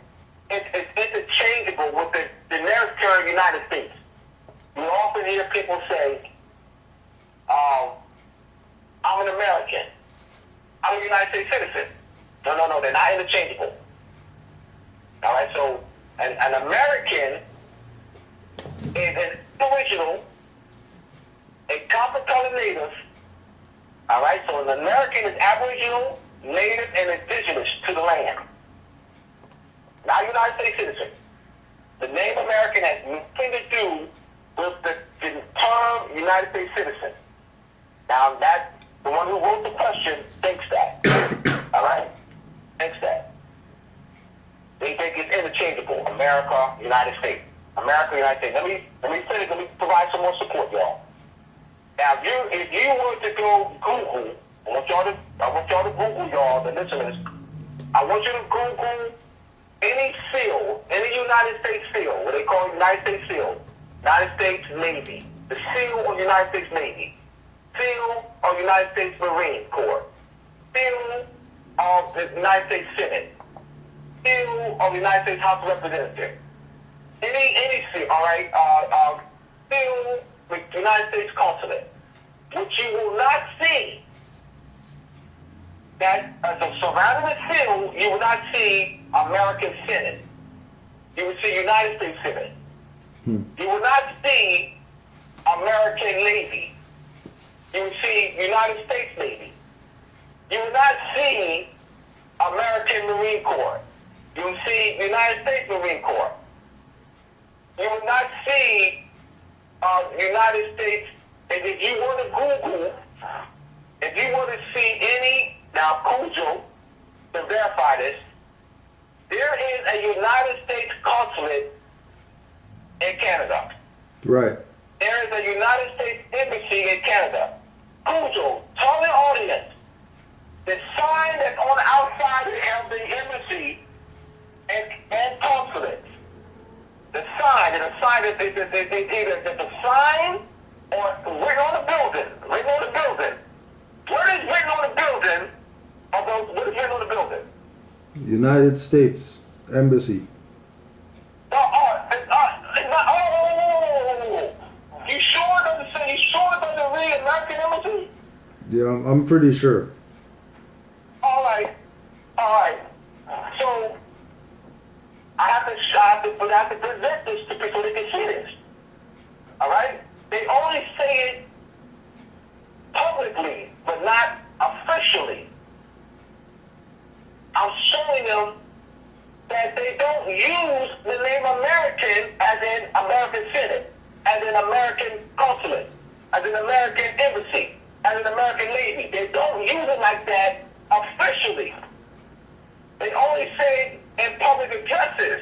is interchangeable with the generic term United States. You often hear people say, I'm an American. I'm a United States citizen. No, they're not interchangeable. All right, so an American is an original, a copper-colored native. All right, so an American is Aboriginal, Native, and indigenous to the land. Not a United States citizen. The name American has nothing to do with the term United States citizen. Now, the one who wrote the question thinks that. All right? Thinks that. They think it's interchangeable. America, United States. America, United States. Let me finish. Let me provide some more support, y'all. Now, if you were to go Google, I want y'all to Google, y'all, the listeners. I want you to Google any seal, any United States seal, what they call United States seal, United States Navy, the seal of United States Navy, seal of United States Marine Corps, seal of the United States Senate, seal of the United States House of Representatives, any seal, all right, seal with the United States Consulate, which you will not see that surrounding the seal, you will not see American Senate. You will see United States Senate. You will not see American Navy. You will see United States Navy. You will not see American Marine Corps. You'll see United States Marine Corps. You will not see United States. And if you want to Google, if you want to see any, now Google to verify this, there is a United States consulate in Canada. Right. There is a United States embassy in Canada. Google, tell the audience, the sign that's on the outside of the embassy and consulate, the sign, and the sign that they either the sign or written on the building, What is written on the building? What is written on the building? United States Embassy. You sure it doesn't say? You sure it doesn't read American Embassy? Yeah, I'm pretty sure. All right. So I have to present this to people so they can see this. All right. They only say it publicly, but not officially. I'm showing them that they don't use the name American as in American Senate, as in American consulate, as in American embassy, as an American Navy. They don't use it like that officially. They only say it in public addresses.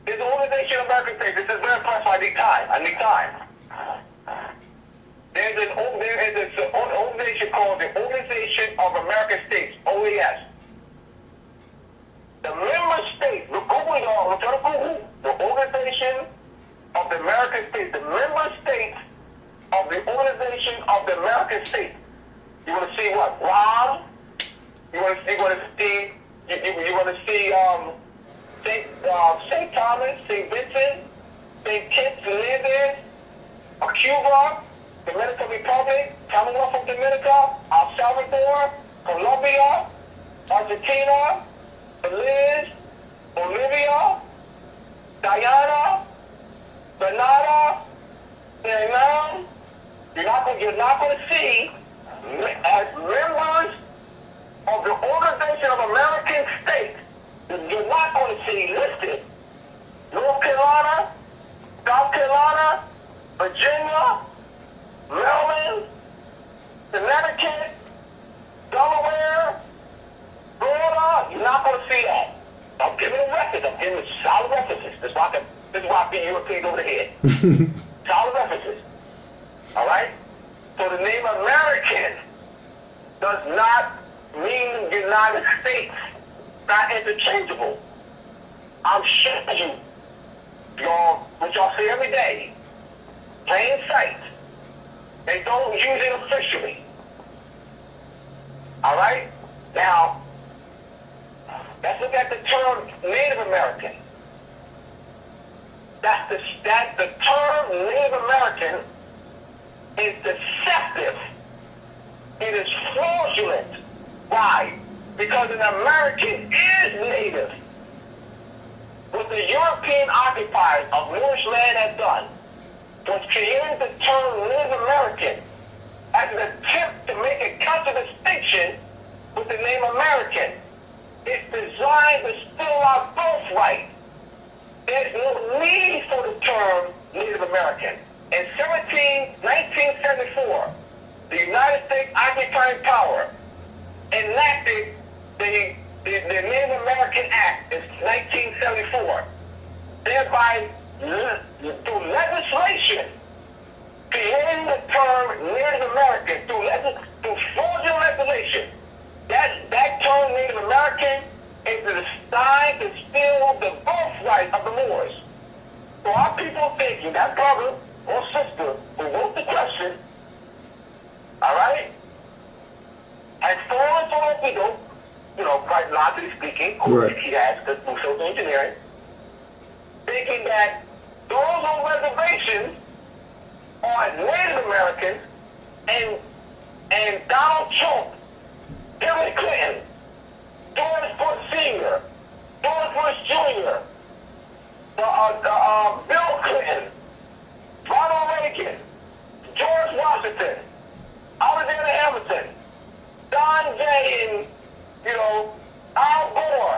There's an organization in American States. This is very personal. I need time. There is an organization called the Organization of American States, OAS. The member states, we're trying to Google the Organization of the American States, the member states of the Organization of the American States. You want to see what? Guam. You want to see St. Thomas, St. Vincent, St. Kitts and Nevis, Cuba, Dominican Republic, Commonwealth of Dominica, El Salvador, Colombia, Argentina, Belize, Bolivia, Guyana, Grenada, Suriname. You're not going to see as members of the Organization of American States. You're not going to see listed North Carolina, South Carolina, Virginia, Maryland, Connecticut, Delaware, Florida. You're not going to see that. I'm giving a record. I'm giving solid references. This is why I beat Europeans over the head. Solid references. All right? So the name American does not mean United States. Not interchangeable. I'm showing you, y'all, what y'all see every day. Plain sight. They don't use it officially. All right? Now, let's look at the term Native American. The term Native American is deceptive. It is fraudulent. Why? Because an American is native. What the European occupiers of Moorish land have done was creating the term Native American as an attempt to make a counter distinction with the name American. It's designed to steal our birthright. There's no need for the term Native American. In 1974, the United States occupying power enacted the Native American Act in 1974, thereby through legislation creating the term Native American through fraudulent legislation. That term Native American is designed to steal the birthright of the Moors. So our people thinking that brother or sister who wrote the question, all right, has fallen for a legal, quite logically speaking, right. He has, because through social engineering, thinking that those on reservations are Native Americans and Donald Trump, Hillary Clinton, George Bush Sr., George Bush Jr., Bill Clinton, Ronald Reagan, George Washington, Alexander Hamilton, Don Jay, and, Al Gore,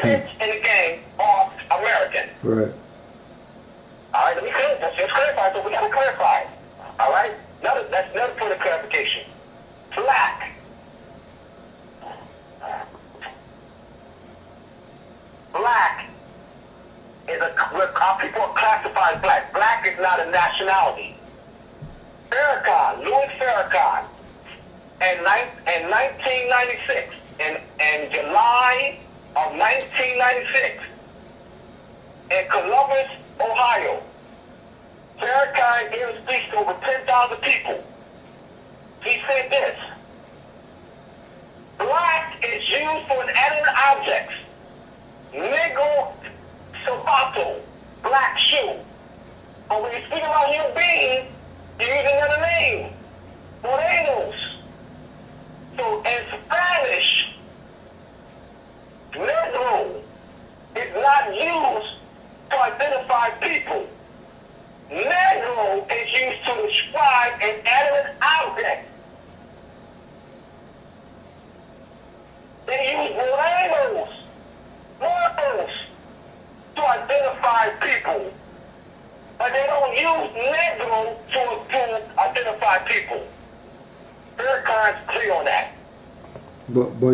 kids in the game are American. Right. All right, let's just clarify. So we got to clarify. All right? That's another point of clarification. Black. Black is our people are classified black. Black is not a nationality. Farrakhan, Louis Farrakhan, in 1996, in July of 1996, in Columbus, Ohio, Farrakhan gave a speech to over 10,000 people. He said this: black is used for inanimate objects. Negro sabato, black shoe. But when you speak about human beings, you're using another name, morenos. So in Spanish, negro is not used to identify people. Negro is used to describe an inanimate object. They use morenos to identify people, but they don't use negro to identify people. Farrakhan's clear on that. But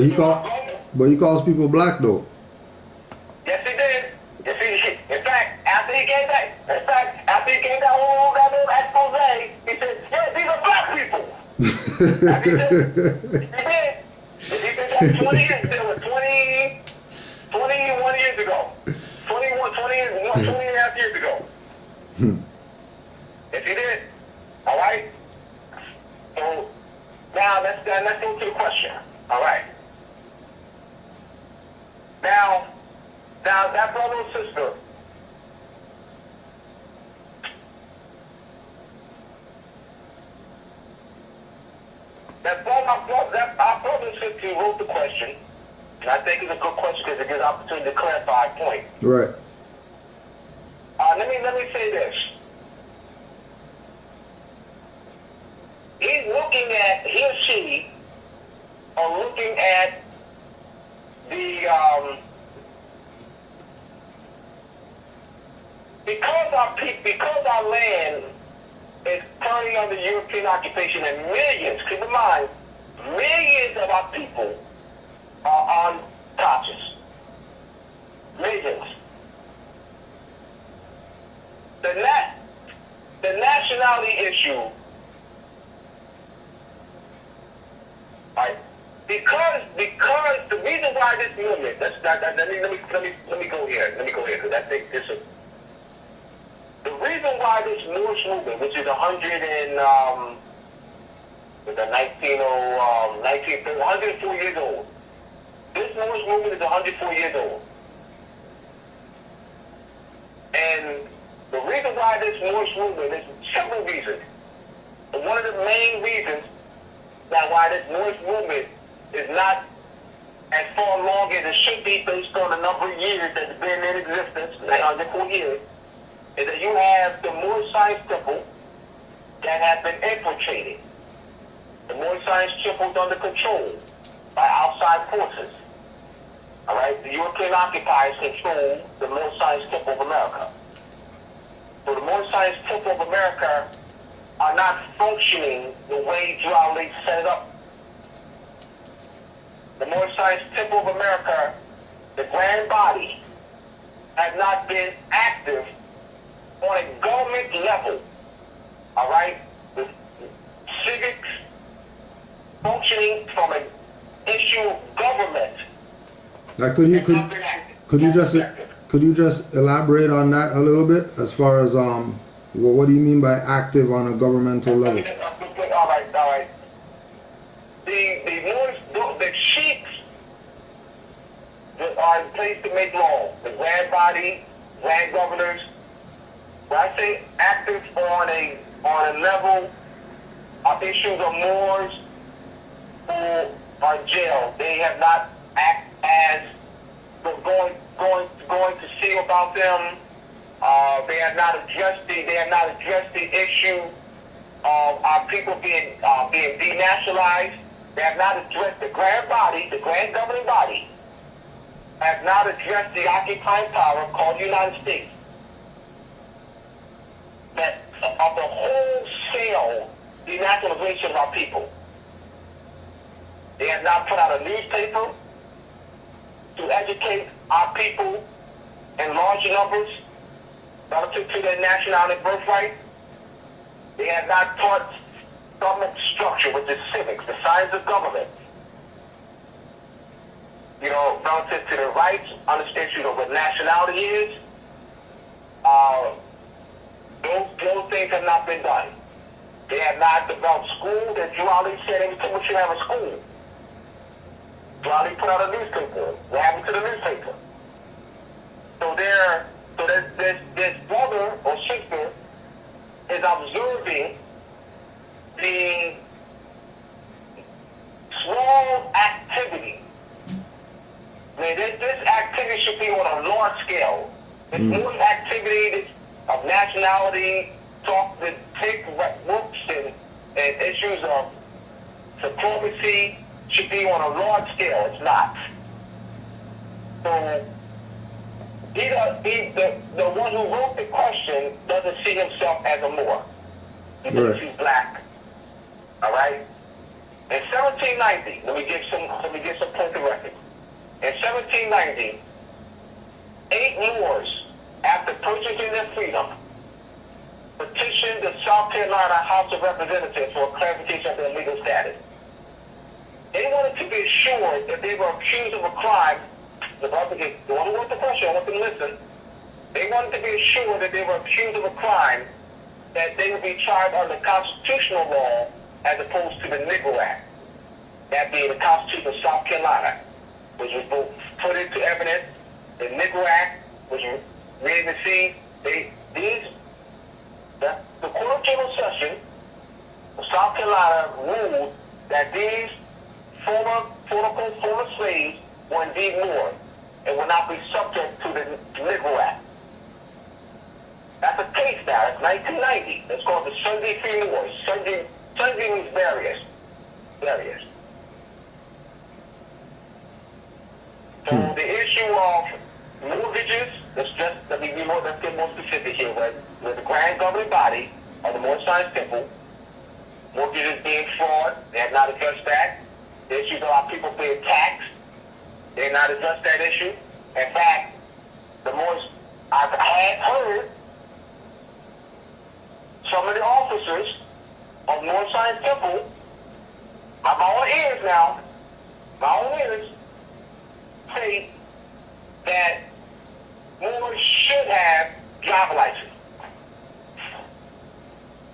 he calls people black though. Yes, he did. Yes, he did. In fact, after he gave that whole expose, he said, "Yeah, these are black people." He did. He did that 20 years ago. 21 years ago. 20 and a half years ago. Yes, he did. All right? So, now let's go to the question. All right? Now, that brother or sister, our brother and sister who wrote the question, and I think it's a good question because it gives opportunity to clarify a point. Right. Let me say this. He or she are looking at the because our land is currently under European occupation, and millions, keep in mind, millions of our people are unconscious. Millions. The nationality issue, right? Because the reason why this movement, let me go here because I think this is the reason why this Moorish movement, which is 104 years old. This Moorish movement is 104 years old. And the reason why this Moorish movement is several reasons. But one of the main reasons that why this Moorish movement is not as far along as it should be based on the number of years that's been in existence, 104 years, is that you have the Moorish Science Temple that has been infiltrated. The Moorish Science Temple is under control by outside forces. All right? The European occupiers control the Moorish Science Temple of America. So the Moorish Science Temple of America are not functioning the way Jawali set it up. The Moorish Science Temple of America, the grand body, has not been active on a government level, all right, with civics functioning from an issue of government. Now, could you just elaborate on that a little bit as far as what do you mean by active on a governmental level? All right. The chiefs that are in place to make law, the grand body, grand governors. When I say active on a level of issues of Moors who are in jail, they have not acted as going to see about them. They have not addressed the issue of our people being denationalized. They have not addressed the grand body, the grand governing body, has not addressed the occupying power called the United States. That of the wholesale denationalization of our people. They have not put out a newspaper to educate our people in large numbers relative to their nationality birthright. They have not taught government structure, which is civics, the science of government. You know, relative to their rights, understand, you know, what nationality is. Those things have not been done. They have not developed schools. As Julie said, every time we should have a school. Julie put out a newspaper. What happened to the newspaper? So this brother or sister is observing the small activity. I mean, this activity should be on a large scale. This Moorish activity of nationality, talk that take books and issues of supremacy should be on a large scale. It's not. So the one who wrote the question doesn't see himself as a Moor. He thinks he's black. All right. In 1790, let me give some point of record. In 1790, 8 Moors, after purchasing their freedom, petitioned the South Carolina House of Representatives for a clarification of their legal status. They wanted to be assured that they were accused of a crime. The one who wrote the question, I want them to listen. They wanted to be assured that they were accused of a crime, that they would be charged under constitutional law as opposed to the Negro Act. That being the Constitution of South Carolina, which was both put into evidence. The Negro Act was read and seen. The Court of General Session of South Carolina ruled that these former slaves were indeed Moors and would not be subject to the Negro Act. That's a case now. It's 1990. It's called the Sunday Free Moors. Sunday means various. So the issue of mortgages, let's get more specific here, where the grand governing body of the Moorish Science Temple, mortgages being fraud, they have not addressed that. The issues of our people being taxed, they have not addressed that issue. In fact, the Moors, I had heard some of the officers of Moorish Science Temple, my own ears, say that Moors should have driver license.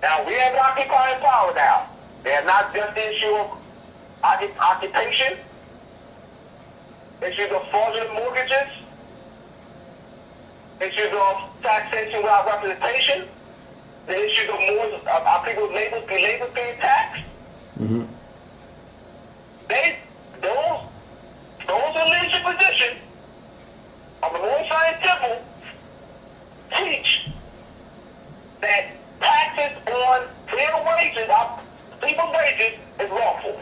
Now, we have occupying power now. They have not just the issue of occupation, issues of fraudulent mortgages, issues of taxation without representation, the issues of Moors, our people's labor being taxed. Mm-hmm. Those in leadership position of the Moorish Science Temple teach that taxes on their wages, people's wages, is lawful.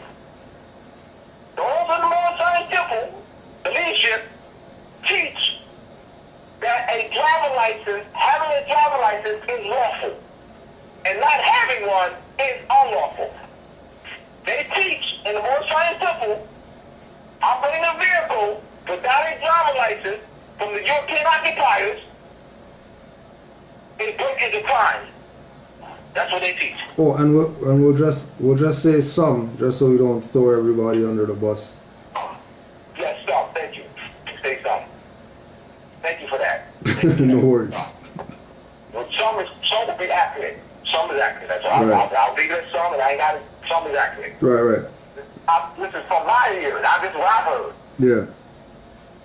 Those in the Moorish Science Temple, the leadership, teach that having a driver license is lawful, and not having one is unlawful. They teach in the Moorish Science Temple, operating a vehicle without a driver license from the European occupiers is a crime. That's what they teach. Oh, and we'll just say some, just so we don't throw everybody under the bus. Yes, stop. Thank you. Say some. Thank you for that. No worries. Well, some will be accurate. Some is accurate. That's all. Right. I'll leave it some, and I ain't got it. Some is accurate. Right. This is from my ears. This is what I've heard. Yeah.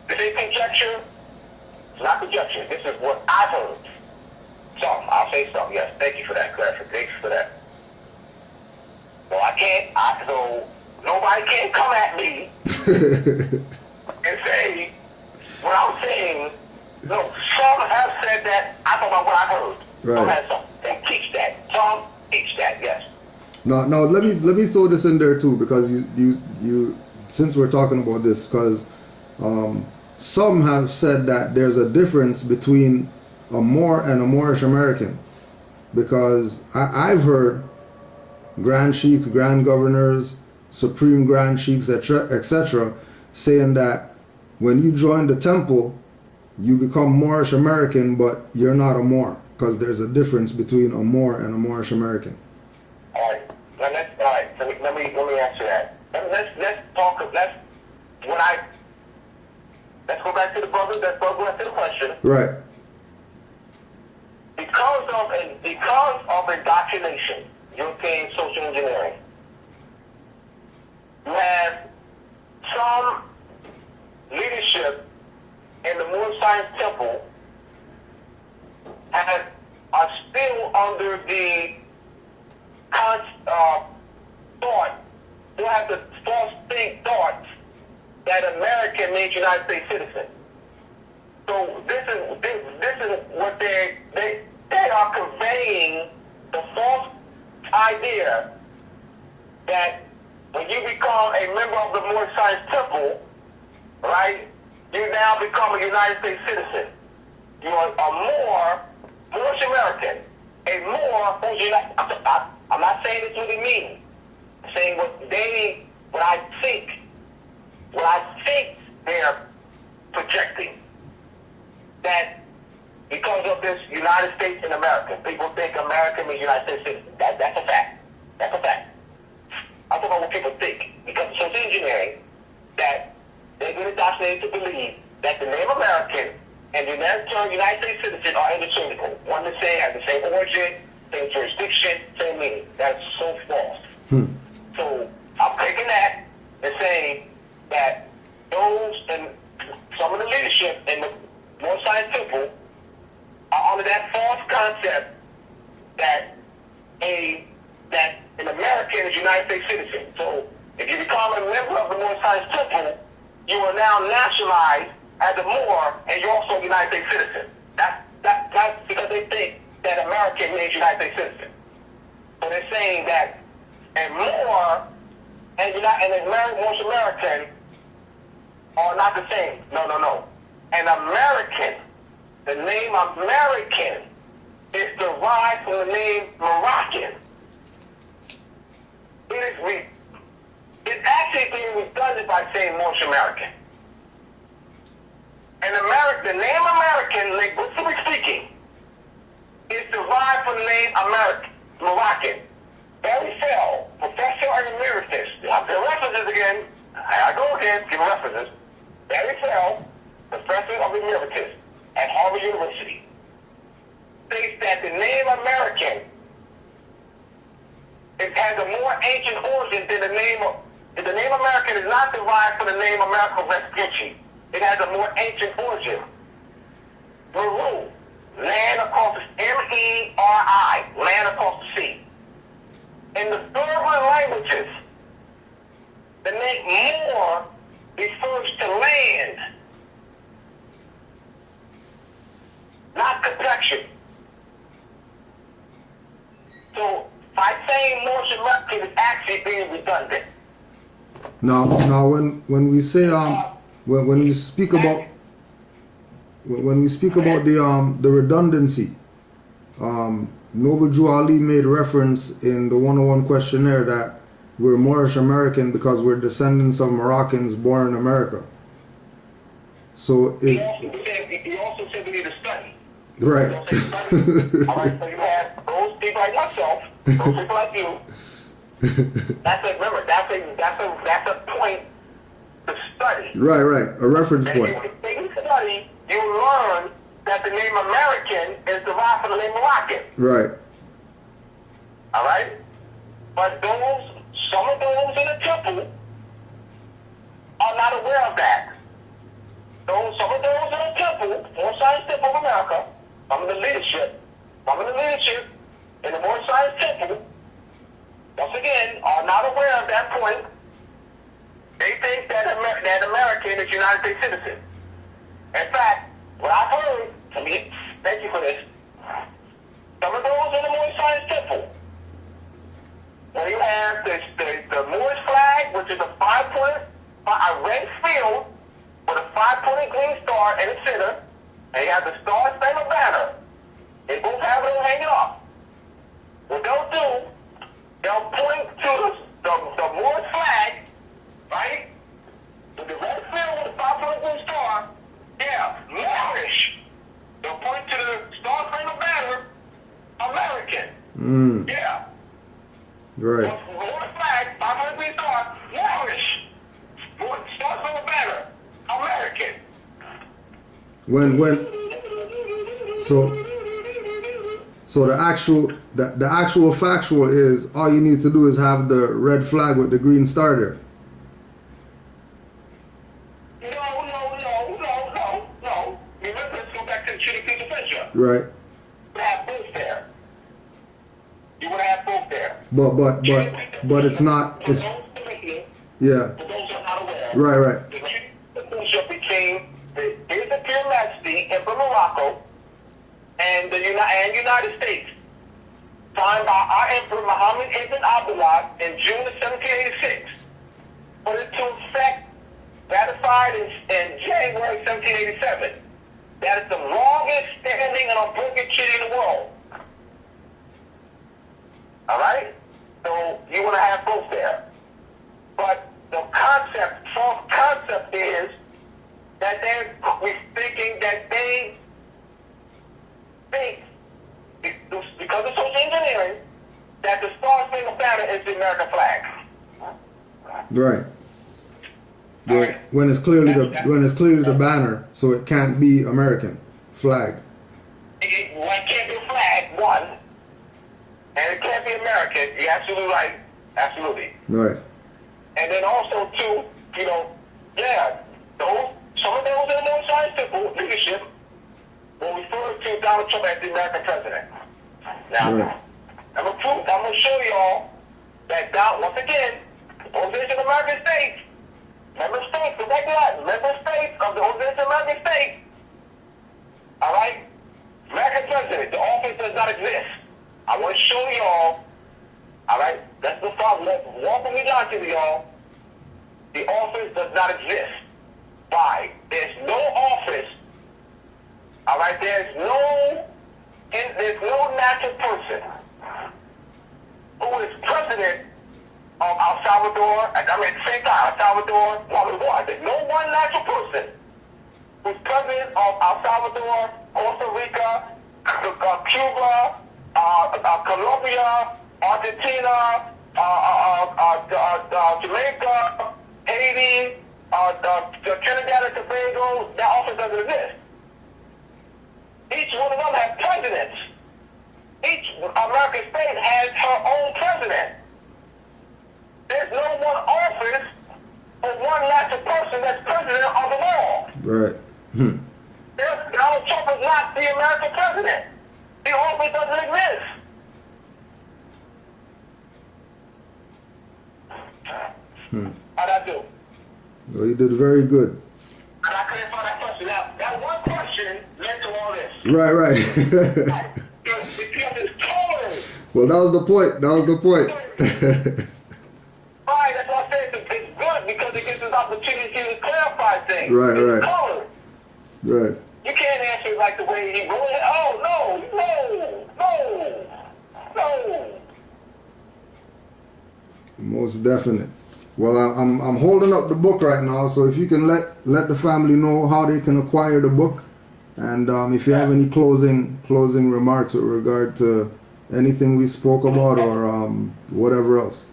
This ain't conjecture. It's not conjecture. This is what I've heard. Some. I'll say some. Yes. Thank you for that clarification. For that. So so nobody can come at me and say what I'm saying. No, some have said that. I'm talking about what I've heard. Right. Some have some. They teach that. Some teach that. Yes. Now let me throw this in there too, because you since we're talking about this, because some have said that there's a difference between a Moor and a Moorish American, because I've heard Grand Sheikhs, Grand Governors, Supreme Grand Sheikhs, etc., saying that when you join the temple, you become Moorish American, but you're not a Moor, because there's a difference between a Moor and a Moorish American. All right. Now let me answer that. Let's go back to the brother. Let's go back to the question. Right. Because of indoctrination, European social engineering, you have some leadership in the Moor Science Temple are still under the thought, they have the false thought that American means United States citizen. So this is what they are conveying, the false idea that when you become a member of the Moorish Science Temple, right, you now become a United States citizen. You are a Moorish American, a Moor who's United. I'm not saying it's what it means. I'm saying what I think they're projecting, that because of this United States in America, people think America means United States citizen. That's a fact. That's a fact. I'm talking about what people think, because of social engineering, that they've been indoctrinated to believe that the name American and the term United States citizen are interchangeable. One the same, has the same origin, same jurisdiction, same meaning. That's so false. So I'm taking that and saying that those and some of the leadership in the Moorish Science Temple are under that false concept that an American is a United States citizen. So if you become a member of the Moorish Science Temple, you are now nationalized as a Moor, and you're also a United States citizen. That's because they think that American means United States citizen. So they're saying that a Moor and a Moorish American are not the same. No. An American, the name American, is derived from the name Moroccan. It's actually being redundant by saying Moorish American. The name American, linguistically speaking, is derived from the name Moroccan. Barry Fell, professor emeritus. The references again. I go again, give references. Barry Fell, professor of emeritus at Harvard University, states that the name American, it has a more ancient origin than the name American is not derived from the name America Vespucci. It has a more ancient origin. Meru, land across the M-E-R-I, land across the sea. In the Berber languages, the name Moor refers to land, not complexion. So by saying Moorish American is actually being redundant. Now, when we say when we speak about the redundancy, Noble Drew Ali made reference in the 101 questionnaire that we're Moorish American because we're descendants of Moroccans born in America. So he also said we need to study. Right. All right, so you have those people like myself, those people like you. That's a point to study. Right. A reference point. When you study, you learn that the name American is derived from the name Moroccan. Right. All right? But some of those in the temple are not aware of that. Some of those in the temple, Moorish Science Temple of America, some of the leadership in the Moorish Science Temple, once again, are not aware of that point. They think that American is United States citizen. In fact, what I've heard, thank you for this, some of those in the Moorish Science Temple, where you have the Moorish flag, which is a red field with a 5-pointed green star in the center, and he has the Star Spangled Banner. They both have it hanging off. What they'll do, they'll point to the Moorish flag, right? With the red field with the 5-pointed green star. Yeah, Moorish. They'll point to the Star Spangled Banner, American. Yeah. Right. Moorish flag, 500 green star, Moorish. Star Spangled Banner, American. So the actual factual is all you need to do is have the red flag with the green star there. No. Remember, let's go back to the Treaty of Peace of Friendship. Right. You would have both there. You would have both there. But it's not. It's, yeah. For those who are not aware. Right. The Treaty of Friendship became the Imperial Majesty, Emperor Morocco, and the United States, signed by our Emperor Muhammad ibn Abdullah in June of 1786. Put into effect, ratified in January 1787. That is the longest standing and unbroken treaty in the world. All right? So you want to have both there. But the false concept is that we're thinking that they think, because of social engineering, that the Star Spangled Banner is the American flag. Right. But when it's clearly the banner, so it can't be American flag. It can't be a flag, one, and it can't be American. You're absolutely right. Absolutely. Right. And then also too, some of those in the Moorish Science Temple leadership will refer to Donald Trump as the American president. Now, I'm going to show y'all that once again, the Organization of American States, member states of the Organization of American States, all right, American president, the office does not exist. I want to show y'all, all right, let's walk with me down to y'all. The office does not exist. Why? There's no office. All right, there's no natural person who is president of El Salvador. At the same time, El Salvador, there's no one natural person who's president of El Salvador, Costa Rica, Cuba, Colombia, Argentina, Jamaica, Haiti, Trinidad and Tobago. That office doesn't exist. Each one of them has presidents. Each American state has her own president. There's no one office or one natural person that's president of them all. Right. Donald Trump is not the American president. The office doesn't exist. How'd I do? Well, you did very good. And I couldn't find that question. Now, that one question led to all this. Right. Because it's tolerant. Well, that was the point. Right, that's why I said it's good because it gives us opportunity to clarify things. Right. It's tolerant. Right. You can't answer it like the way he wrote it. Oh, no. Most definite. Well, I'm holding up the book right now, so if you can let the family know how they can acquire the book, and if you have any closing remarks with regard to anything we spoke about or whatever else.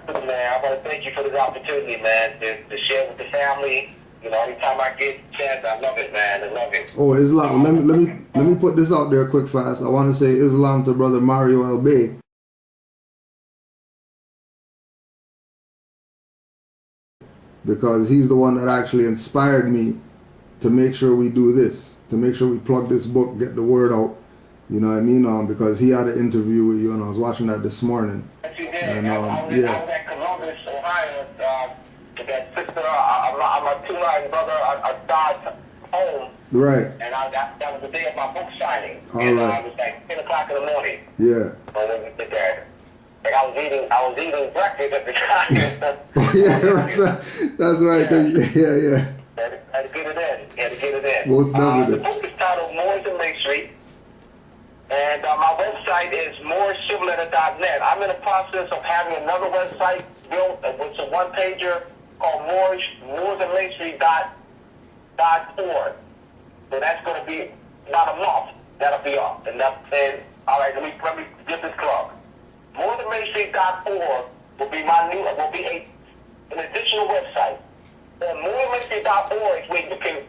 Man, I want to thank you for this opportunity, man, to share with the family. You know, anytime I get a chance, I love it, man. I love it. Oh, Islam. Let me put this out there quick, fast. I want to say Islam to Brother Mario L. Bey. Because he's the one that actually inspired me to make sure we do this, to make sure we plug this book, get the word out. You know what I mean? Because he had an interview with you, and I was watching that this morning. Yes, you did. And, I was at Columbus, Ohio, to that sister, I'm a two-line brother, I died home. Right. And that was the day of my book signing. All and right. It was like 10 o'clock in the morning. Yeah. When we did that. Like I was eating breakfast at the time. Yeah, that's right. Yeah. Yeah. Had to get it in. Most definitely. The book is titled Moors and Masonry, and my website is moorishcivilletter.net. I'm in the process of having another website built, it's a one-pager called moorishandmasonry.org. So that's going to be about a month. That'll be up. And all right, let me give this plug. moorishandmasonry.org will be my new, will be an additional website. On moorishandmasonry.org is where you can,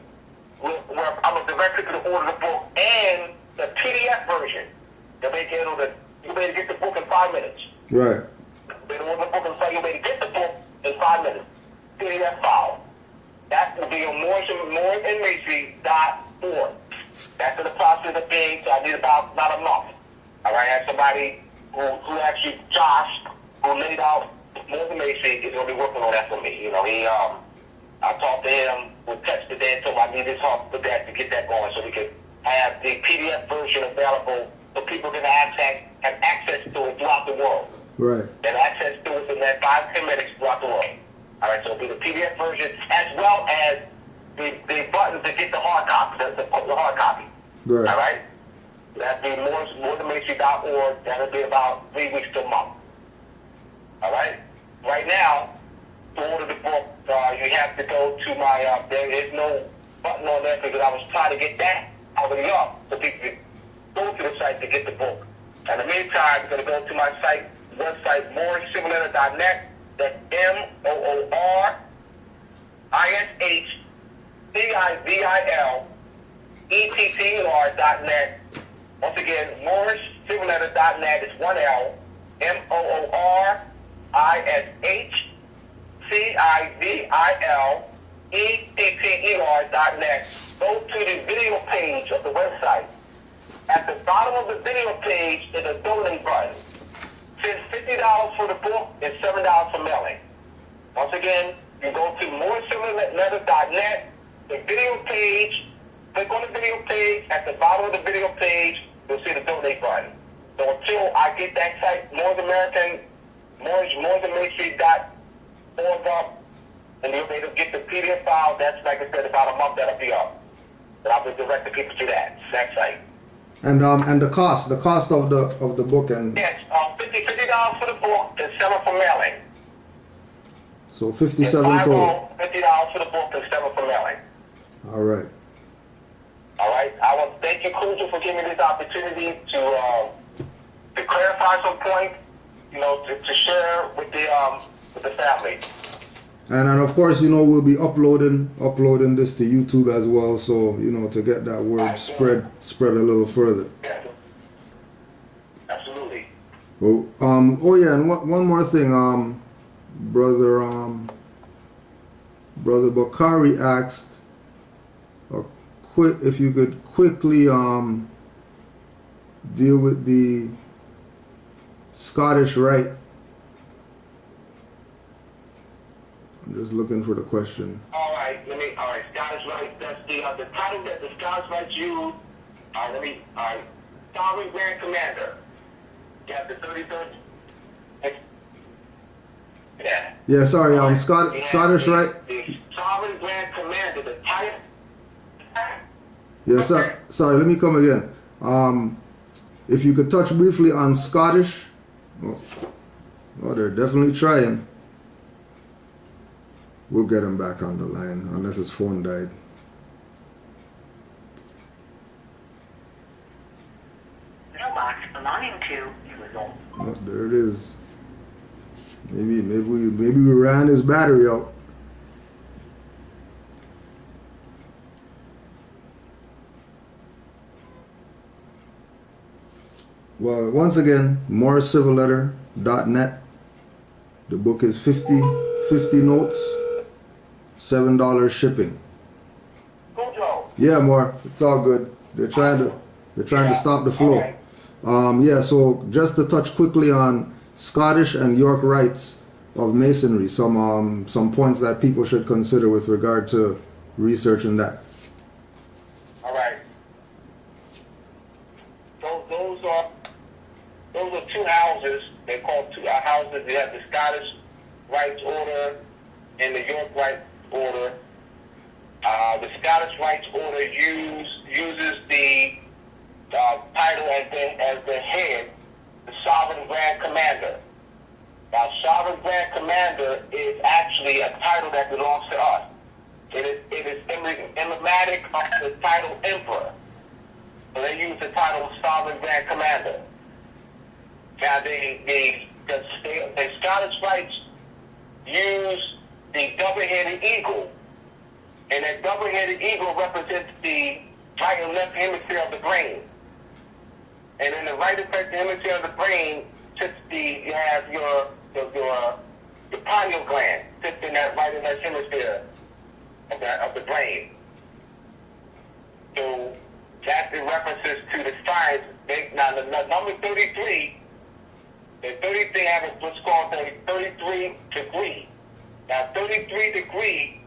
where I'm a director to order the book and the PDF version. You may get the book in 5 minutes. Right. They order the book and say you may get the book in 5 minutes. PDF file. That will be on moorishandmasonry.org. That's in the process of being, so I need about not a month. All right, I have somebody who actually, Josh, who laid out Moors and Masonry, is going to be working on that for me. You know, I talked to him, we texted there, told him I need his help with that to get that going so we can have the PDF version available so people can have access to it throughout the world. Right. And access to it in that 5-10 minutes throughout the world. All right, so it'll be the PDF version as well as the buttons to get the hard copy, the hard copy. Right. All right? That'll be moorishandmasonry.org. That'll be about 3 weeks to a month. All right? Right now, to order the book, you have to go to my, there is no button on there because I was trying to get that already up so people can go to the site to get the book. In the meantime, you're going to go to my website, moorishcivilletter.net. That's moorishcivilletter.net. Once again, moorishcivilletter.net is one L. moorishcivilletter.net. Go to the video page of the website. At the bottom of the video page is a donate button. It's $50 for the book and $7 for mailing. Once again, you go to moorishcivilletter.net, the video page, click on the video page. At the bottom of the video page, you'll see the donate button. So until I get that site, moorishandmasonry.org up, and you'll be able to get the PDF file, that's, like I said, about a month that'll be up. And I'll be directing people to that site. And the cost of the book and yes, $50 for the book and $7 for mailing. So 57 total. $50 for the book and $7 for mailing. All right. All right. I want to thank you, Cruiser, for giving me this opportunity to clarify some points, you know, to share with the family. And of course, you know, we'll be uploading this to YouTube as well, so you know, to get that word spread a little further. Yeah. Absolutely. Oh yeah, and one more thing, brother Bakari asked, if you could quickly deal with the Scottish Rite. I'm just looking for the question. All right, Scottish Rite. That's the title that the Scottish Rite use. Sovereign Grand Commander. Yeah, the 33rd. Yeah. Yeah, sorry, Scottish Rite. The Sovereign Grand Commander, the title. Yeah, sorry, let me come again. If you could touch briefly on Scottish. Oh, they're definitely trying. We'll get him back on the line, unless his phone died. Mailbox belonging to. Oh, there it is. Maybe we ran his battery out. Well, once again, moorishcivilletter.net. The book is 50 notes, $7 shipping. Yeah, more. It's all good. They're trying to stop the flow. Yeah, so just to touch quickly on Scottish and York rites of Masonry, some points that people should consider with regard to researching that. All right. Those are two houses. They're called two houses. You have the Scottish Rites Order and the York Rites Order. The Scottish Scottish Rites Order uses the title as the head, the Sovereign Grand Commander. Now, Sovereign Grand Commander is actually a title that belongs to us. It is emblematic of the title Emperor. So they use the title Sovereign Grand Commander. Now, the Scottish Rites use the double-headed eagle. And that double-headed eagle represents the right and left hemisphere of the brain. And in the right and left hemisphere of the brain sits you have your pineal gland sits in that right and left hemisphere of the brain. So that's in references to the science. Now the number 33, the 33 have what's called the 33 degree. Now 33 degree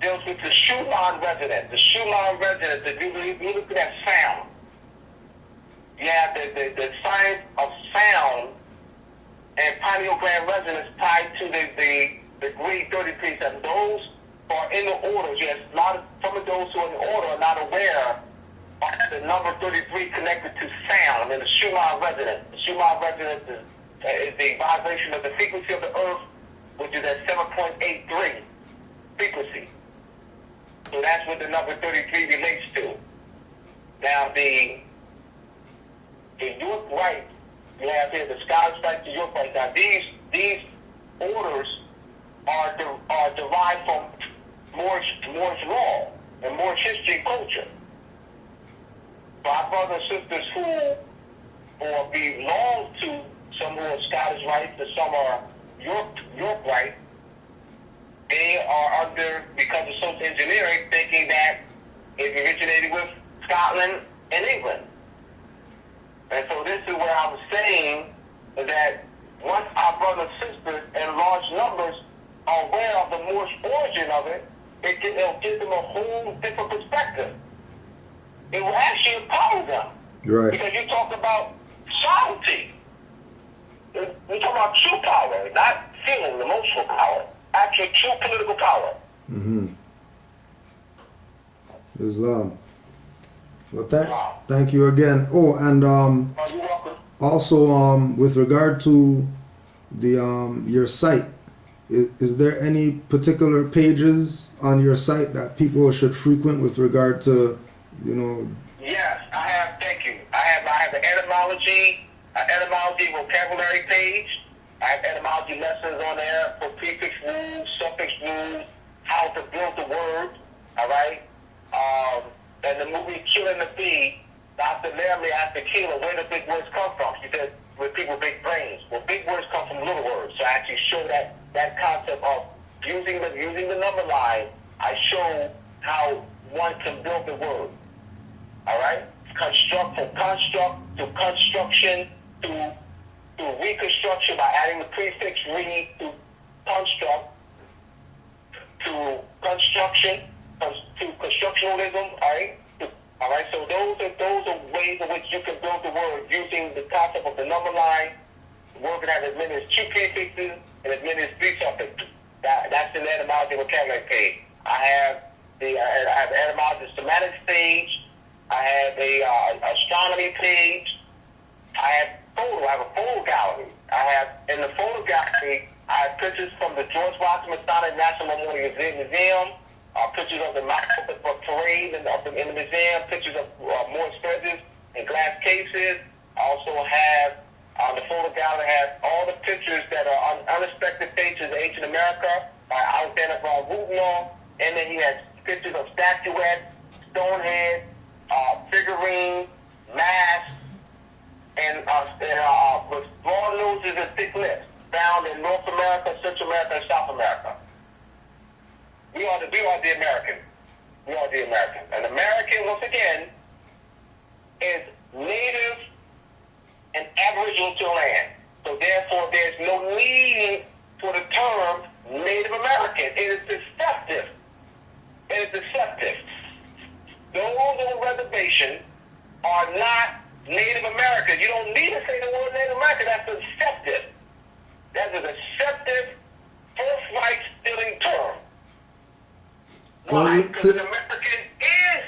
deals with the Schumann resonance. The Schumann resonance, if you look at that sound, you have the science of sound and pineal gland resonance tied to the degree 33. And those who are in the orders, yes, some of those who are in the order are not aware of the number 33 connected to sound and the Schumann resonance. The Schumann resonance is the vibration of the frequency of the earth, which is at 7.83 frequency. So that's what the number 33 relates to. Now the York Rite, you have here the Scottish Rite, the York Rite. Now these orders are derived from Moorish law and Moorish history and culture. So our brothers and sisters who belong to some who are Scottish Rites and some are York Rite, they are under, because of social engineering, thinking that it originated with Scotland and England. And so this is where I'm saying that once our brothers and sisters in large numbers are aware of the Moorish origin of it, it'll give them a whole different perspective. It will actually empower them. Right. Because you talk about sovereignty. We talk about true power, not feeling, emotional power. Actually, true political power. Mm-hmm. Islam. Well, thank you again. Oh, and You're welcome. also with regard to the your site, is there any particular pages on your site that people should frequent with regard to, you know? Yes, I have. Thank you. I have an etymology vocabulary page. I have etymology lessons on there for prefix rules, suffix rules, how to build the word. All right. And the movie Killing the Bee, Dr. Laramie asked Tequila where the big words come from. She said, with people with big brains. Well, big words come from little words. So I actually show that concept of using the number line. I show how one can build the word. All right? Construct, from construct to construction to reconstruction by adding the prefix re to construct to construction to constructionalism. All right. So those are ways in which you can build the word using the concept of the number line. The word can have as many as 2 prefixes and as many as 3 suffixes. That's in the etymology vocabulary page. I have an etymology semantics page. I have a astronomy page. I have a photo gallery. I have in the photo gallery, I have pictures from the George Washington National Memorial Museum, pictures of the parade in the museum, pictures of Moorish feathers in glass cases. I also have the photo gallery has all the pictures that are unexpected faces of ancient America by Alexander von Rudolph, and then he has pictures of statuettes, stoneheads, figurines, masks, and with broad noses and thick lips, found in North America, Central America, and South America. We are the American. We are the American. An American, once again, is native and aboriginal to land. So therefore, there's no need for the term Native American. It is deceptive. It is deceptive. Those on the reservation are not Native Americans. You don't need to say the word Native American. That's deceptive. That's a deceptive, birthright stealing term. Why? Because an American is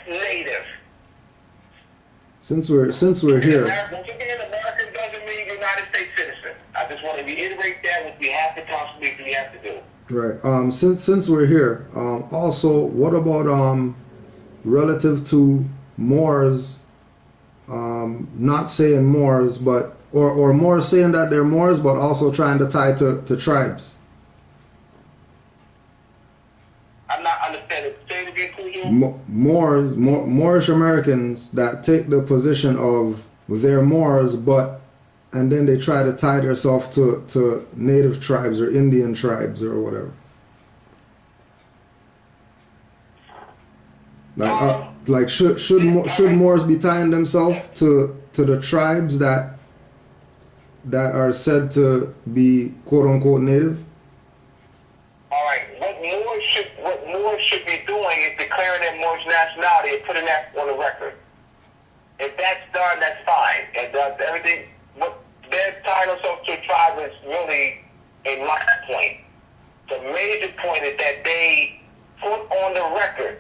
Since we're here, Once again, American doesn't mean United States citizen. I just want to reiterate that, which we have to constantly have to do. right? Since we're here, also, what about relative to Moors? Not saying Moors, but or Moors saying that they're Moors, but also trying to tie to tribes. I'm not understanding. Say it again, Cujo. Moorish Americans that take the position of they're Moors, and then they try to tie themselves to native tribes or Indian tribes or whatever. Like should Moors be tying themselves to the tribes that are said to be quote unquote native? All right. What Moors should be doing is declaring their Moorish nationality and putting that on the record. If that's done, that's fine. And everything. What they're tying themselves to a tribe is really a minor point. The major point is that they put on the record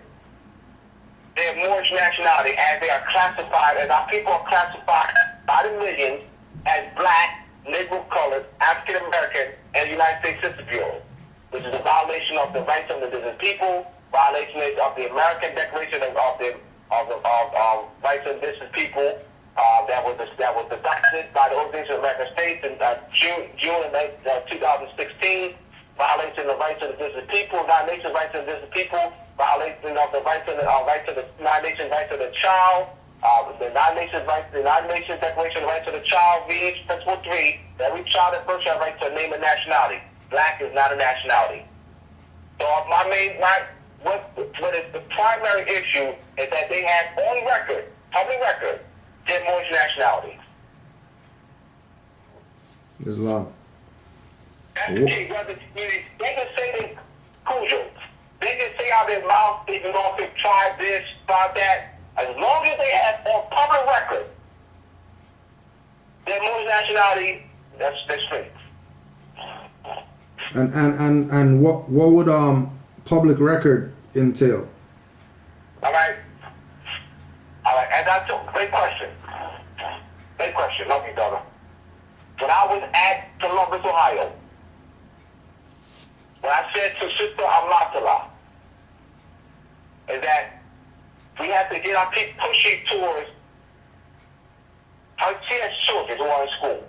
their Moorish nationality as they are classified, as our people are classified by the millions as black, Negro colored, African American, and United States Census Bureau, which is a violation of the rights of the indigenous people, violation of the American Declaration of rights of indigenous people that was adopted by the Organization of American States in June of 2016, violation of the rights of the indigenous people, non-nation rights of the indigenous people, violation of the rights of the United Nations rights of the child. The United Nations Declaration of Rights of the Child reads, Principle 3, that every child at birth shall have right to a name and nationality. Black is not a nationality. So what is the primary issue is that they have on record, public record, their Moorish nationality. Islam. That's the key, brother. They can say they Cujo. They can say out their mouth, they can go and try this, try that. As long as they have on public record their Moorish nationality, that's free. And what would public record entail? All right. And that's a great question. Great question. Love you, brother. When I was at Columbus, Ohio, what I said to Sister Amatala is that we have to get our people pushing towards her. She has children who are in school.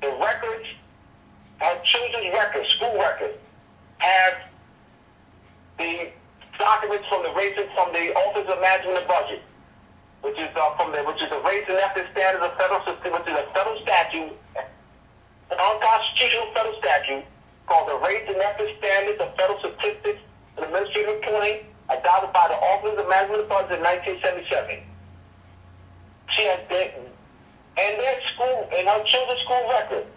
The records, her children's records, school records, have the documents from the Office of Management and Budget, which is the Race and Ethnic Standards of Federal System, which is a federal statute, an unconstitutional federal statute called the Race and Ethnic Standards of Federal Statistics and Administrative Reporting, adopted by the Office of Management and Budget in 1977. She has been in her children's school record.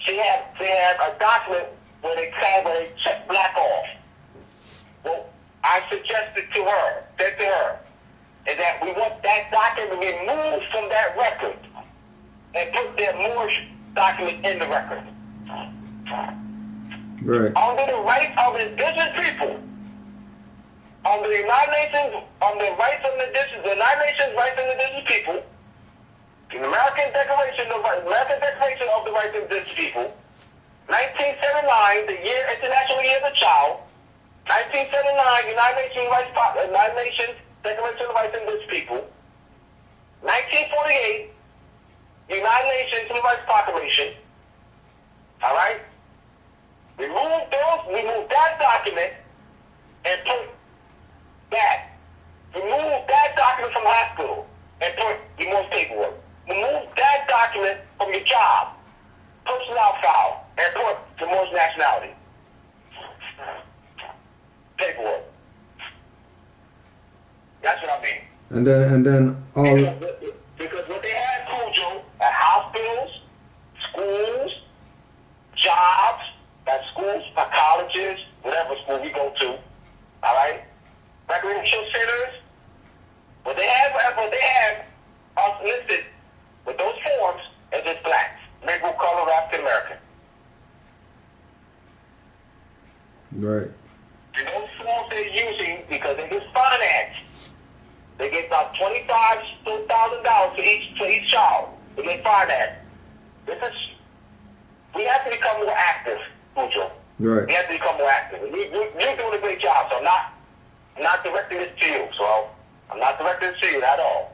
They have a document where they check black off. Well, I suggested to her, is that we want that document removed from that record and put their Moorish document in the record. Right. Under the rights of indigenous people, under the United Nations, on the rights of the United Nations rights of indigenous people, the American Declaration of the Rights of Indigenous People, 1979, the International Year of the Child, 1979, United Nations Declaration of the Rights of Indigenous People, 1948, United Nations Human Rights Proclamation. All right? Remove that document and put that. Remove that document from the hospital and put your most paperwork. Remove that document from your job, personnel file, and put the most nationality. Paperwork. That's what I mean. And then all. Because what they have, Cujo, at hospitals, schools, jobs, at schools, at colleges, whatever school we go to, all right, recreational centers, what they have us listed with those forms as just blacks, Negro, colored, African American. Right. And those forms they're using because they get financed They get about $25,000 for each child. They get financed. We have to become more active, Cujo. Right. We have to become more active. You're doing a great job, so I'm not directing this to you. So I'm not directing this to you at all.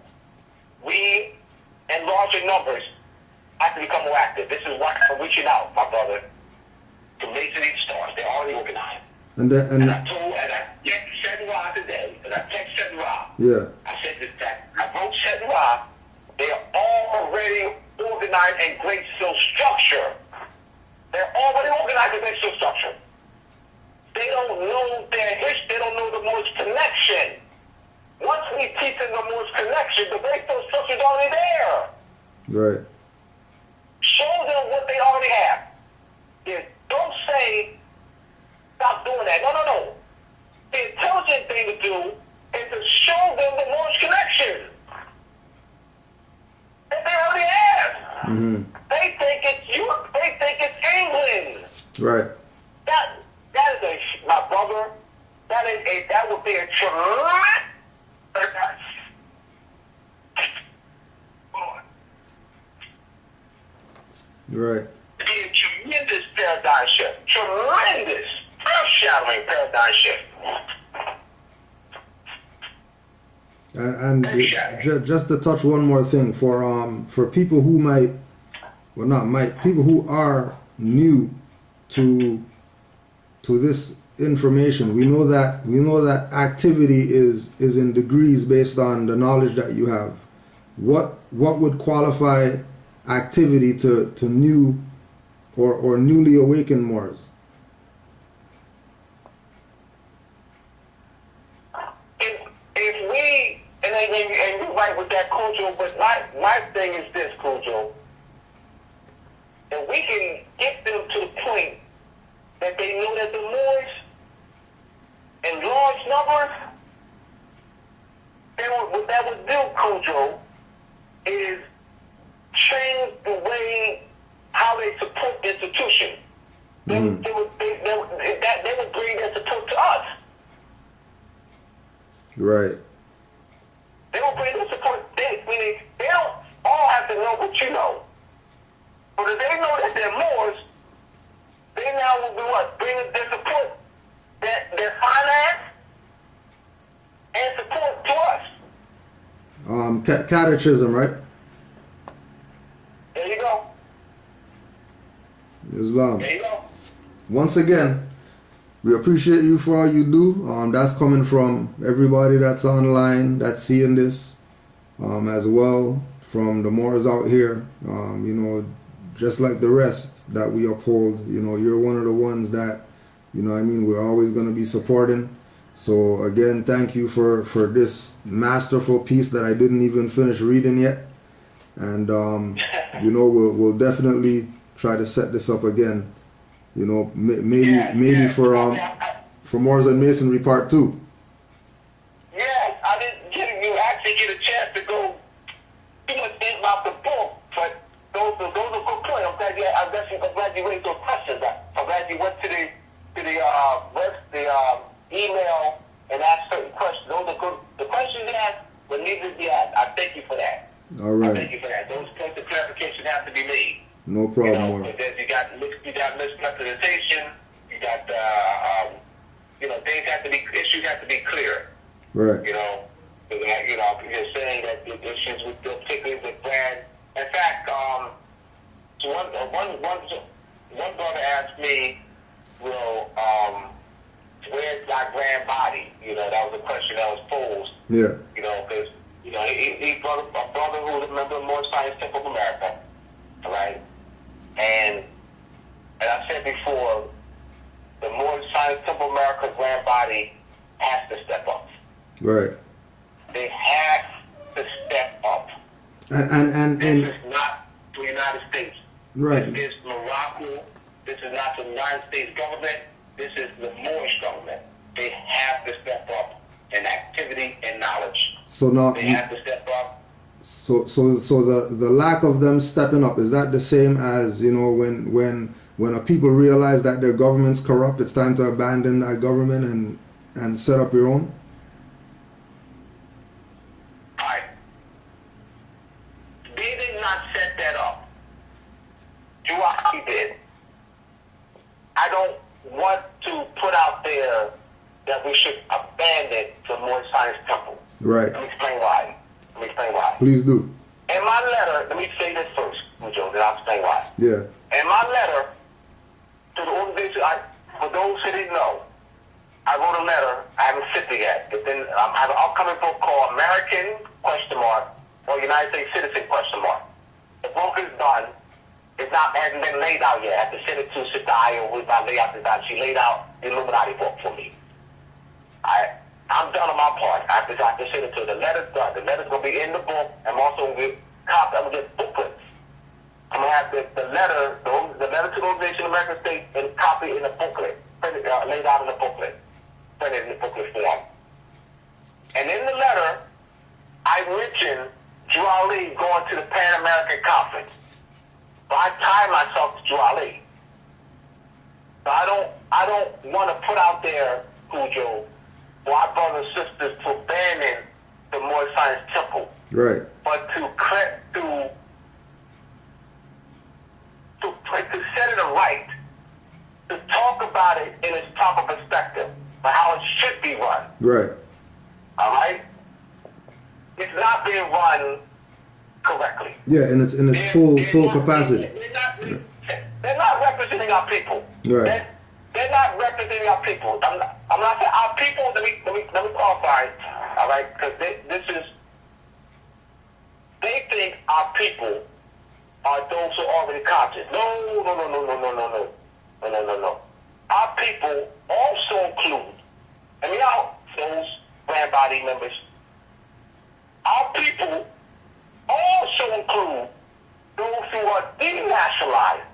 We, in larger numbers, have to become more active. This is why I'm reaching out, my brother, to Masonry stars. They're already organized. And I get Seven Ra today, and I text Seven Ra. Yeah. I said this that I wrote Seven Ra. They are already organized in great social structure. They're already organized in great social structure. They don't know their history. They don't know the Moorish connection. Once we teach them the Moorish connection, the great social structure is already there. Right. Show them what they already have. Don't say, stop doing that. No. The intelligent thing to do is to show them the Moorish connection that they already have. Mm-hmm. They think it's Europe. They think it's England. Right. That is my brother. That would be a tremendous. Right. It'd be a tremendous paradigm shift. Tremendous, earth-shattering paradigm shift. And just to touch one more thing for people who people who are new to this information, we know that activity is in degrees based on the knowledge that you have. What would qualify activity to new or newly awakened Moors? If we and you're right with that, Cujo, but my thing is this, Cujo. If we can get them to the point that they know that the Moors in large numbers, then what that would do, Cujo, is change the way how they support the institution. They would bring their support to us. Right. They will bring their support. Meaning they don't all have to know what you know. But if they know that they're Moors, they now will be what? Bringing their support, their finance, and support to us. Catechism, right? There you go. Islam. There you go. Once again, we appreciate you for all you do. That's coming from everybody that's online, that's seeing this, as well from the Moors out here. Just like the rest that we uphold, you're one of the ones that, we're always going to be supporting. So again, thank you for this masterful piece that I didn't even finish reading yet. And, we'll definitely try to set this up again. Maybe for Moors and Masonry Part 2. Yes, I didn't actually get a chance to go too much in about the book, but those are good points. I'm glad you raised those questions. I'm glad you went to the email and asked certain questions. Those are good. The questions you asked were needed to be asked. I thank you for that. All right. I thank you for that. Those points of clarification have to be made. No problem. Because you got misrepresentation. You got issues have to be clear. Right. You're saying that the issues with particularly with brand. In fact, one brother asked me, where's my grand body? That was a question that was posed. Yeah. Because he's a brother who's a member of Moorish Science Temple of America, right? And I said before, the Moorish Science Temple of America grand body has to step up. Right. They have to step up. And this is not the United States. Right. This is Morocco. This is not the United States government. This is the Moorish government. They have to step up in activity and knowledge. So now they have to step up. So the lack of them stepping up, is that the same as when a people realize that their government's corrupt, it's time to abandon that government and set up your own? that we should abandon the Moorish Science Temple. Right. Let me explain why. Please do. In my letter, let me say this first, Joe, then I'll explain why. Yeah. In my letter to the organization, for those who didn't know, I wrote a letter. I haven't sent it yet. But then I have an upcoming book called American ? Or United States Citizen ? The book is done. It hasn't been laid out yet. I have to send it to Shadaya with my layout design. She laid out the Illuminati book for me. I'm done on my part. I have to send it to her. The letter's done. The letter's going to be in the book. I'm also going to get copies. I'm going to get booklets. I'm going to have the letter to the Organization of American States and copy in a booklet, printed, laid out in a booklet, printed in the booklet form. And in the letter, I mentioned Drew Ali going to the Pan American Conference. So I tie myself to Drew Ali. So I don't want to put out there, Cujo, for our brothers and sisters to abandon the Moorish Science Temple. Right. But to set it right, to talk about it in its proper perspective, for how it should be run. Right. All right? It's not being run correctly. Yeah, in its full capacity. They're not representing our people. Right. They're not representing our people. I'm not saying our people. Let me qualify. All right, because they think our people are those who are already conscious. No. Our people also include, and we are those grand body members. Our people also include those who are denationalized.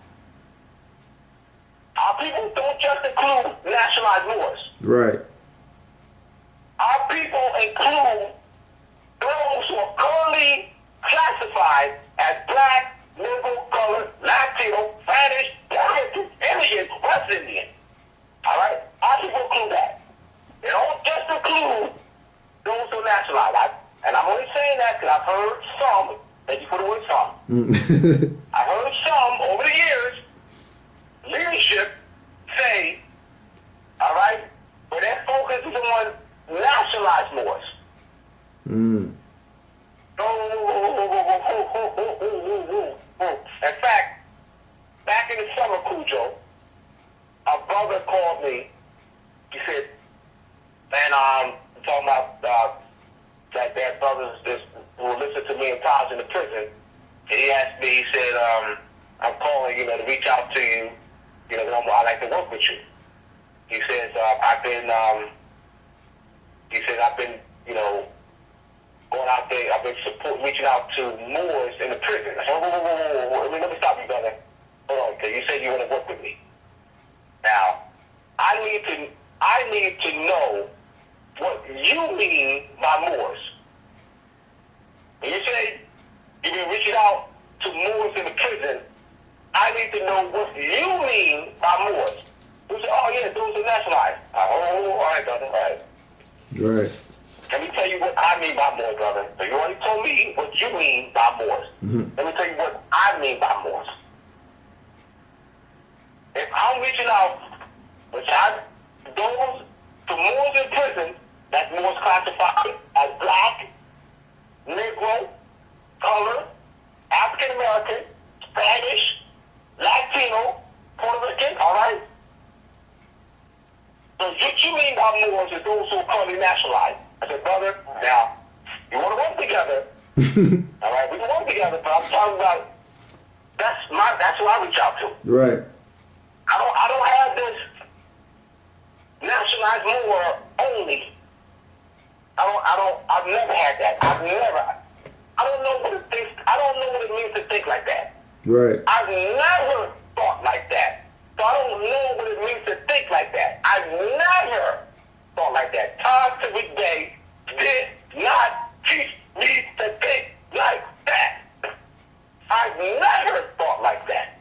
Our people don't just include nationalized Moors. Right. Our people include those who are currently classified as black, Negro, colored, Latino, Spanish, Puerto Indian, West Indian. All right? Our people include that. They don't just include those who are nationalized. And I'm only saying that because I've heard some, thank you for the word some, I've heard some over the years, leadership say, all right, but their focus is on nationalized Moors. In fact, back in the summer, Cujo, a brother called me. He said, man, I'm talking about that their brothers who listen to me in college in the prison. And he asked me, he said, I'm calling, to reach out to you. I like to work with you. He says, I've been, going out there, I've been reaching out to Moors in the prison. I said, whoa, let me stop you, brother. Hold on, because you said you want to work with me. Now, I need to know what you mean by Moors. When you say you've been reaching out to Moors in the prison, I need to know what you mean by Moors. You say, oh yeah, those are nationalized. All right, brother, all right. Right. Let me tell you what I mean by Moors, brother. So you already told me what you mean by Moors. Let me tell you what I mean by Moors. If I'm reaching out, those to Moors in prison, that's Moors classified as black, Negro, colored, African American, Spanish, Latino, Puerto Rican, all right? So what you mean by Moors is those who are currently nationalized. I said, brother, now, you want to work together, all right? We can work together, but I'm talking about, that's who I reach out to. Right. I don't have this nationalized Moor only. I've never had that. I don't know what it means to think like that. Right. I've never thought like that. So I don't know what it means to think like that. I've never thought like that. Todd Civic Day did not teach me to think like that. I've never thought like that.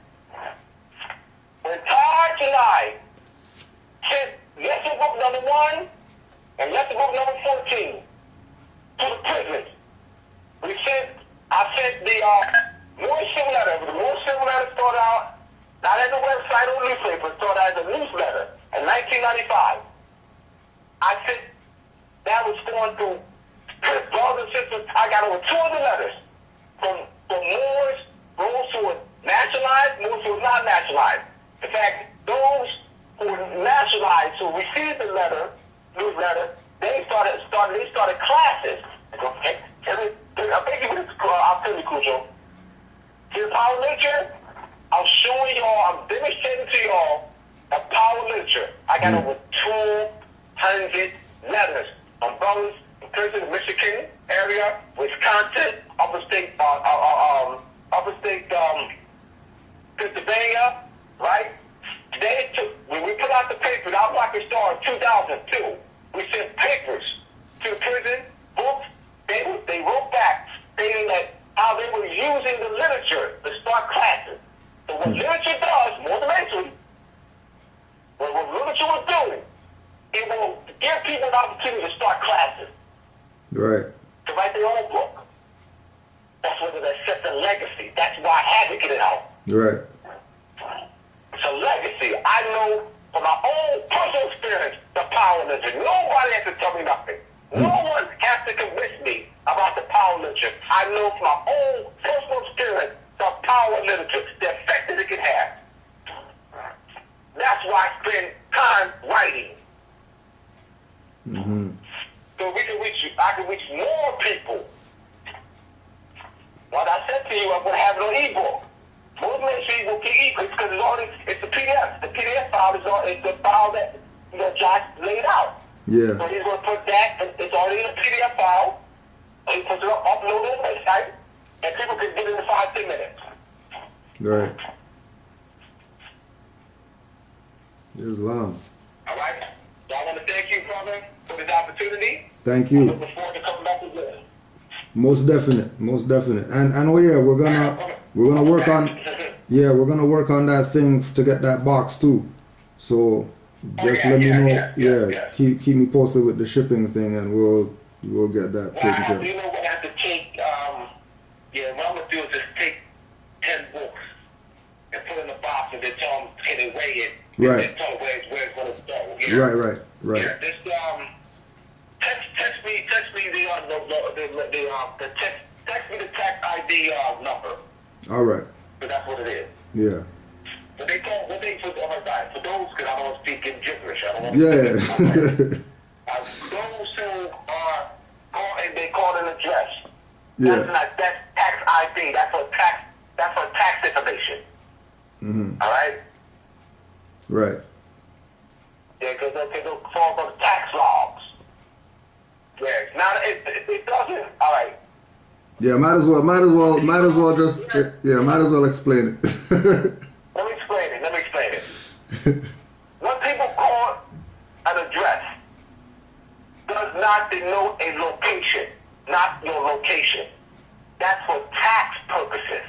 When Taj and I sent lesson book number 1 and lesson book number 14 to the prisoners, I sent the Moorish civil letter. The Moorish civil letter started out not as a website or newspaper, started as a newsletter in 1995. I going through brothers and sisters. I got over 200 letters from Moors, those who were nationalized, Moors who were not nationalized. In fact, those who were nationalized, who received the newsletter, they started classes. Okay? I'll tell you, Cujo. Here's power literature. I'm showing y'all, I'm demonstrating to y'all the power literature. I got over 200 letters from brothers in prison in Michigan area, Wisconsin, upper state Pennsylvania, right? They took, when we put out the paper, our Black and Star in 2002, we sent papers to the prison, books. They wrote back stating that how they were using the literature to start classes. So what literature does, more than masonry, what literature will do, it will give people an opportunity to start classes. Right. To write their own book. That's what it sets a legacy. That's why I had to get it out. Right. It's a legacy. I know from my own personal experience the power of literature. Nobody has to tell me nothing. No one has to convince me about the power of literature. I know from my own personal experience the power of literature, the effect that it can have. That's why I spend time writing. Mm-hmm. So we can reach you. I can reach more people. What I said to you, I'm going to have it on ebook. Most mainstream will be ebook because it's the PDF. The PDF file is the file that Josh laid out. Yeah. So he's going to put that. It's already in a PDF file. He puts it up, upload it on the website, and people can get it in 5-10 minutes. Right. Islam. All right. So I want to thank you, brother, for this opportunity. Thank you. I'm looking forward to coming back again. Most definite. And oh yeah, we're gonna work on that thing to get that box too. So just let me know. Keep me posted with the shipping thing, and we'll get that taken care of. You know what I have to take? What I'm gonna do is just take 10 books and put it in the box, and then tell them can they weigh it. Right. And tell them where it's gonna go. You know? Right. Yeah, just text me the tax ID number. All right. But that's what it is. Yeah. But they call what they for those because I don't speak in gibberish. I don't want Yeah. those who are they call it an address. Yeah. That's tax ID. That's for tax information. Mm-hmm. All right. Right. Yeah, because they'll fall from tax logs. Yeah. Now it doesn't. All right. Yeah, might as well explain it. Let me explain it. When people call an address, does not denote a location, not your location. That's for tax purposes.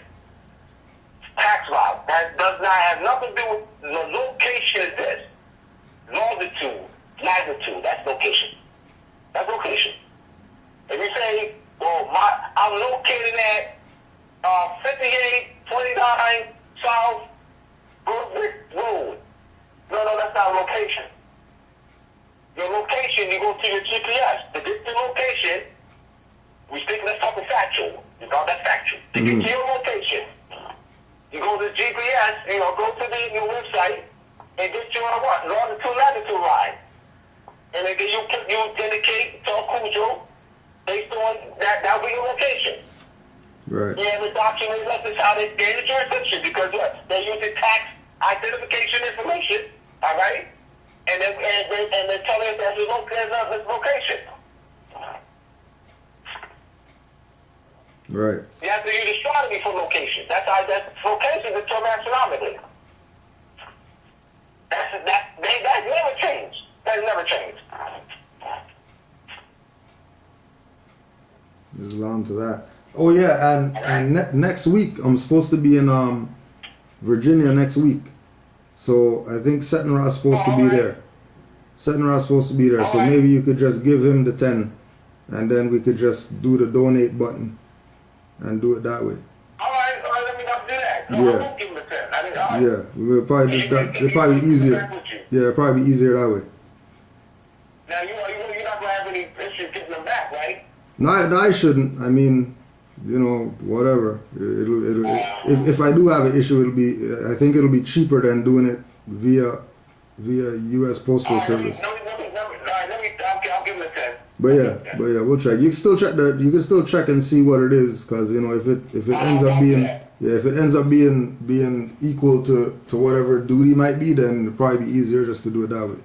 Tax law. That does not have nothing to do with the location is this. Longitude, latitude, that's location. That's location. If you say, well, I'm located at 5829 South Brookwick Road. No, that's not a location. Your location, you go to your GPS. To get to location, let's talk factual. That's factual. To get to your location, you go to the GPS, go to your website, and get your longitude, latitude line. And then you indicate to Cujo based on that'll be your location. Right. Yeah, the document left is how they gain the jurisdiction because what? They're using tax identification information, all right? And they're telling us there's a location. Right. You have to use astronomy for location. That's location determined astronomically. That never changed. That never changed. Islam to that. Oh yeah, and next week I'm supposed to be in Virginia next week. So I think Settenra's supposed to be there. Settenra's supposed to be there. So maybe you could just give him the 10 and then we could just do the donate button and do it that way. All right, let me not do that. No, I won't give him the 10. Yeah, we'll probably just it'll probably be easier. Yeah, it'll probably be easier that way. Now you're not gonna have any issues getting them back, right? No, I shouldn't. I mean, you know, whatever. If I do have an issue, I think it'll be cheaper than doing it via U.S. Postal Service. I'll give him a 10. But yeah, we'll check. You can still check you can still check and see what it is, because you know if it ends up being if it ends up being equal to whatever duty might be, then it'll probably be easier just to do it that way.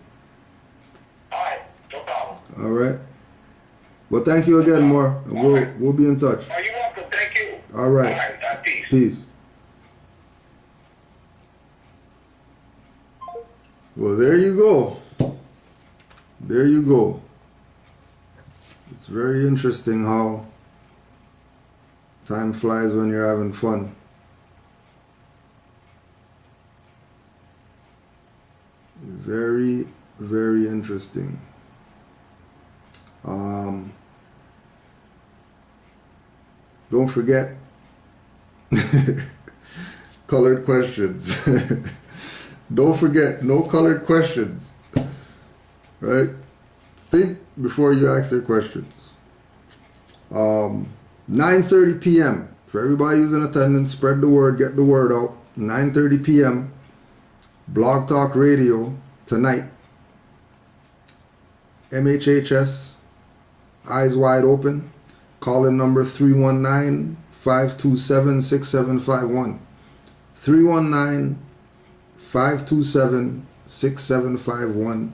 All right, no problem. All right. Well, thank you again, Moore. We'll be in touch. Are you welcome? Thank you. All right. All right. Peace. Peace. Well, there you go. There you go. It's very interesting how time flies when you're having fun. Very, very interesting. Don't forget colored questions. Don't forget, no colored questions. Right? Think before you ask their questions. 9:30 p.m. For everybody who's in attendance, spread the word, get the word out. 9:30 p.m. Blog Talk Radio tonight. MHHS, Eyes Wide Open. Call in number 319-527-6751. 319-527-6751.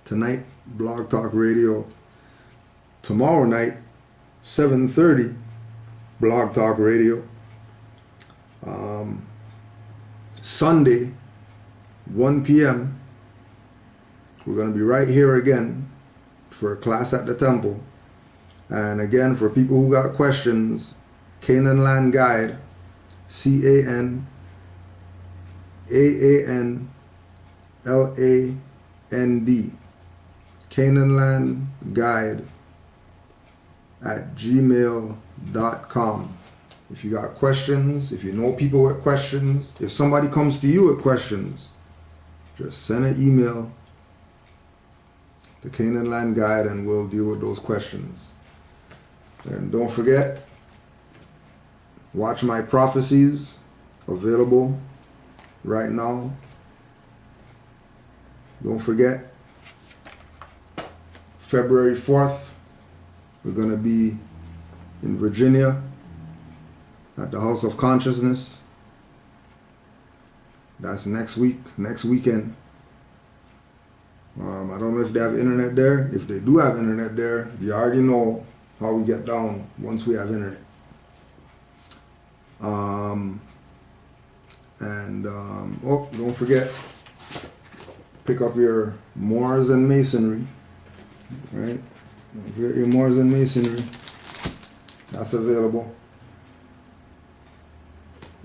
Tonight, Blog Talk Radio. Tomorrow night, 7:30, Blog Talk Radio. Sunday, 1 p.m., we're going to be right here again for a class at the temple. And again, for people who got questions, Canaanland Guide, CANAANLAND, Canaanland Guide at gmail.com. If you got questions, if you know people with questions, if somebody comes to you with questions, just send an email to Canaanland Guide and we'll deal with those questions. And don't forget, watch my prophecies, available right now. Don't forget, February 4th, we're going to be in Virginia at the House of Consciousness. That's next weekend. I don't know if they have internet there. If they do have internet there, you already know how we get down once we have internet. Don't forget, pick up your Moors and Masonry, right? Get your Moors and Masonry. That's available.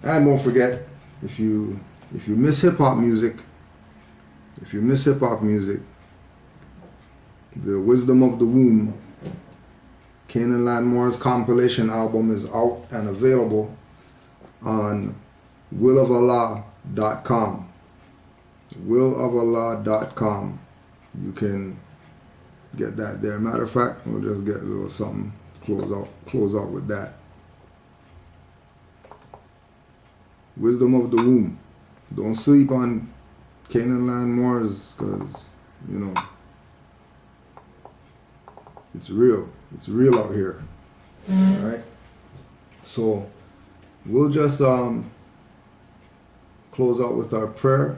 And don't forget, if you miss hip hop music, the Wisdom of the Womb Canaanland Moors compilation album is out and available on willofalah.com. willofalah.com. You can get that there. Matter of fact, we'll just get a little something, close out with that. Wisdom of the Womb. Don't sleep on Canaanland Moors, because, you know, it's real. It's real out here. Alright? So, we'll just close out with our prayer.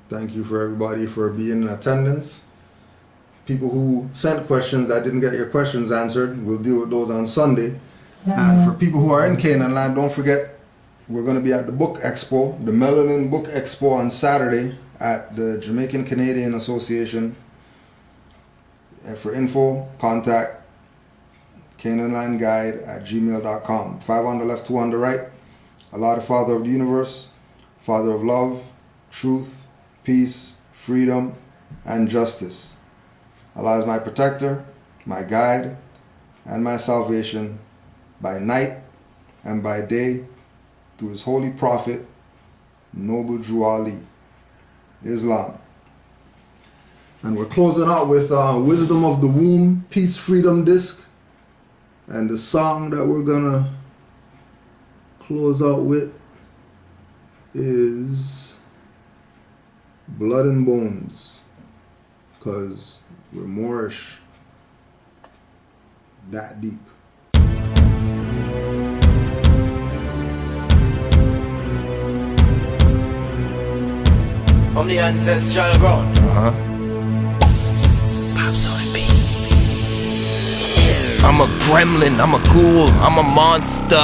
Thank you for everybody for being in attendance. People who sent questions that didn't get your questions answered, we'll deal with those on Sunday. And for people who are in Canaanland, don't forget, we're going to be at the Book Expo, the Melanin Book Expo on Saturday at the Jamaican Canadian Association. And for info, contact CanaanlandGuide@gmail.com. 5 on the left, 2 on the right. Allah, the Father of the universe, Father of love, truth, peace, freedom, and justice. Allah is my protector, my guide, and my salvation by night and by day, through his holy prophet, Noble Drew Ali. Islam. And we're closing out with Wisdom of the Womb, Peace Freedom Disc. And the song that we're gonna close out with is Blood and Bones, because we're Moorish that deep. From the ancestral ground. I'm a gremlin, I'm a ghoul, I'm a monster.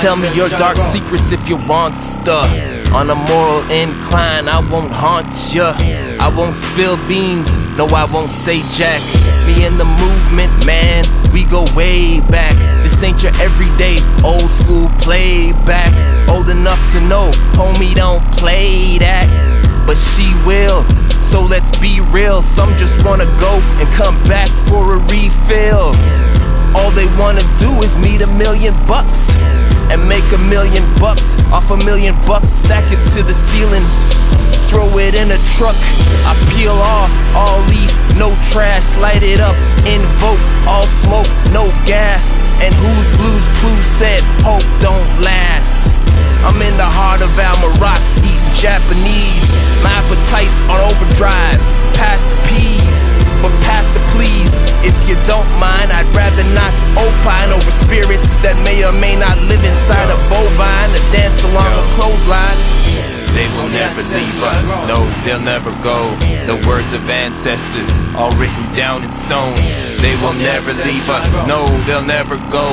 Tell me your dark secrets if you want stuff. On a moral incline, I won't haunt ya. I won't spill beans, no I won't say jack. Me and the movement, man, we go way back. This ain't your everyday old school playback. Old enough to know, homie, don't play that. But she will, so let's be real. Some just wanna go and come back for a refill. All they wanna do is meet $1 million and make $1 million off $1 million, stack it to the ceiling, throw it in a truck. I peel off all leaf, no trash, light it up, invoke all smoke, no gas. And whose Blues Clues said hope don't last? I'm in the heart of Al-Marak, eating Japanese. My appetite's on overdrive, past the peas, but past the please. If you don't mind, I'd rather not opine over spirits that may or may not live inside a bovine to dance along a clothesline. They will never leave us, no, they'll never go. The words of ancestors, all written down in stone. They will never leave us, no, they'll never go.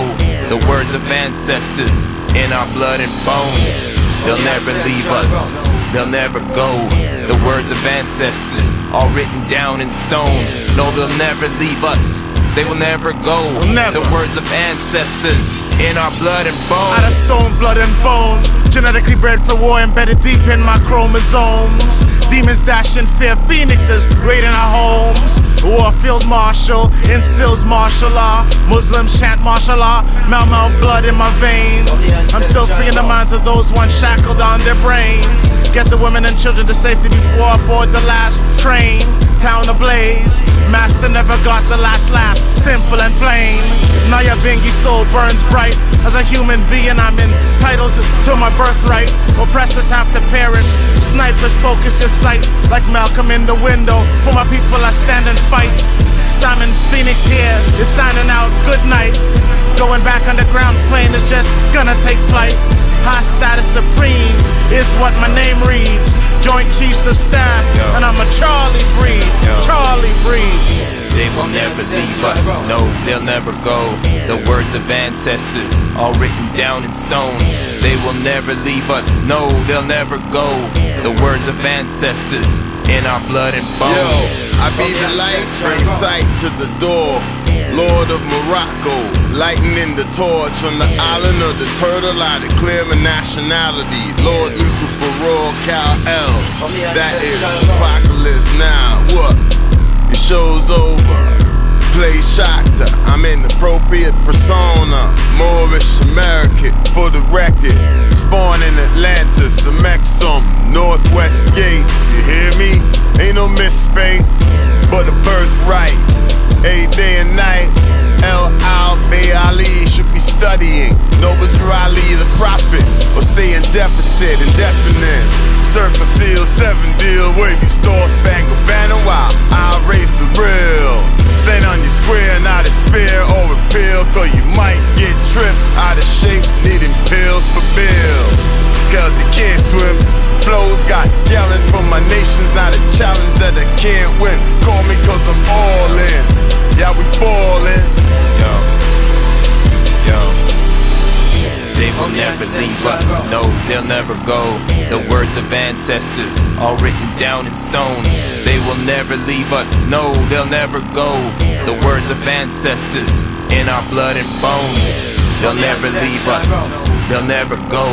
The words of ancestors, in our blood and bones. They'll never leave us, they'll never go. The words of ancestors, all written down in stone. No, they'll never leave us, they will never go. The words of ancestors, in our blood and bones. Out of stone, blood and bone, genetically bred for war, embedded deep in my chromosomes. Demons dashing fear, phoenixes raiding our homes. Warfield marshal instills martial law. Muslims chant martial law. Mau blood in my veins. I'm still freeing the minds of those once shackled on their brains. Get the women and children to safety before I board the last train. Town ablaze, master never got the last laugh. Simple and plain. Naya Bingi's soul burns bright. As a human being, I'm entitled to my birthright. Oppressors have to perish. Snipers focus your sight. Like Malcolm in the window. For my people, I stand and fight. Simon Phoenix here is signing out. Good night. Going back underground plane is just gonna take flight. High status supreme is what my name reads. Joint Chiefs of Staff, and I'm a Charlie breed. Charlie breed. They will never leave us, no, they'll never go. The words of ancestors, all written down in stone. They will never leave us, no, they'll never go. The words of ancestors, in our blood and bones. Yo, I be the light, bring sight to the door. Lord of Morocco, lightening the torch on the island of the turtle. I declare my nationality. Lord Lucifer, Royal Kal-El. That is apocalypse now. What? Your show's over. Play Shakta. I'm an appropriate persona. Moorish American for the record. Spawn in Atlantis, Amexem, Northwest Gates. You hear me? Ain't no misspake, but a birthright. A day and night. Bey Ali should be studying. Nobles Raleigh the prophet, or stay in deficit, indefinite. Circle seal, 7 deal, wavy store, spangled banner while I raise the real. Stand on your square, not a sphere or a pill, cause you might get tripped out of shape, needing pills for bill. Cause you can't swim. Flows got gallons from my nation's not a challenge that I can't win. Call me cause I'm all in. Yeah, we fallin'. Yo. They will never leave us, no, they'll never go. The words of ancestors, all written down in stone. They will never leave us, no, they'll never go. The words of ancestors, in our blood and bones. They'll never leave us, they'll never go.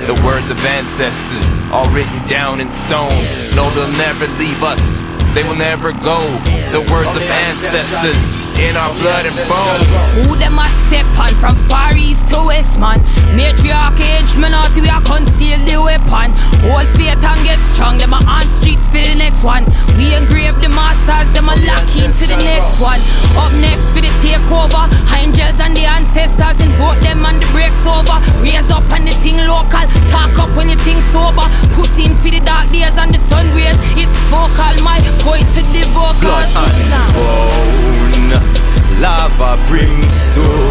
The words of ancestors, all written down in stone. No, they'll never leave us, they will never go. The words of ancestors, in our blood and bones. Who them a step on from Far East to West, man? Matriarch age, me naughty, we a conceal the weapon. Hold faith and get strong, them a on streets for the next one. We engrave the masters, them a lock into the next one. Up next for the takeover, angels and the ancestors, invoke them and the breaks over. Raise up and the thing local, talk up when you think sober. Put in for the dark days and the sun rays, it's vocal, my point to the vocal. Blood and bone, lava brimstone.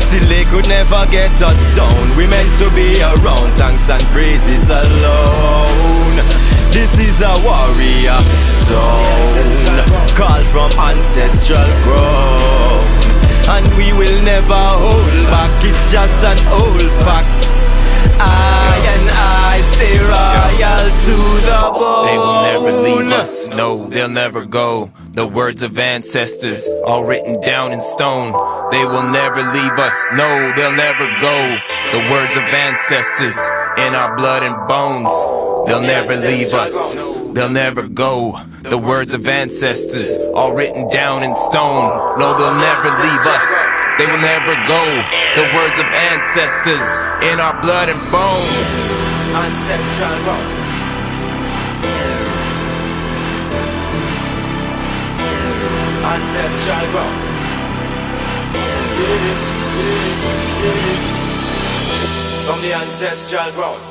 Still they could never get us down. We meant to be around, thanks and praises alone. This is a warrior sound, called from ancestral ground. And we will never hold back, it's just an old fact. I and I stay royal to the bone. They will never leave us, no, they'll never go. The words of ancestors, all written down in stone. They will never leave us, no, they'll never go. The words of ancestors, in our blood and bones. They'll never leave us, they'll never go. The words of ancestors, all written down in stone. No, they'll never leave us, they will never go. The words of ancestors, in our blood and bones. Ancestral ground. Ancestral ground. From the ancestral ground.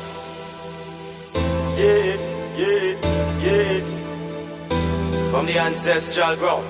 From the ancestral ground.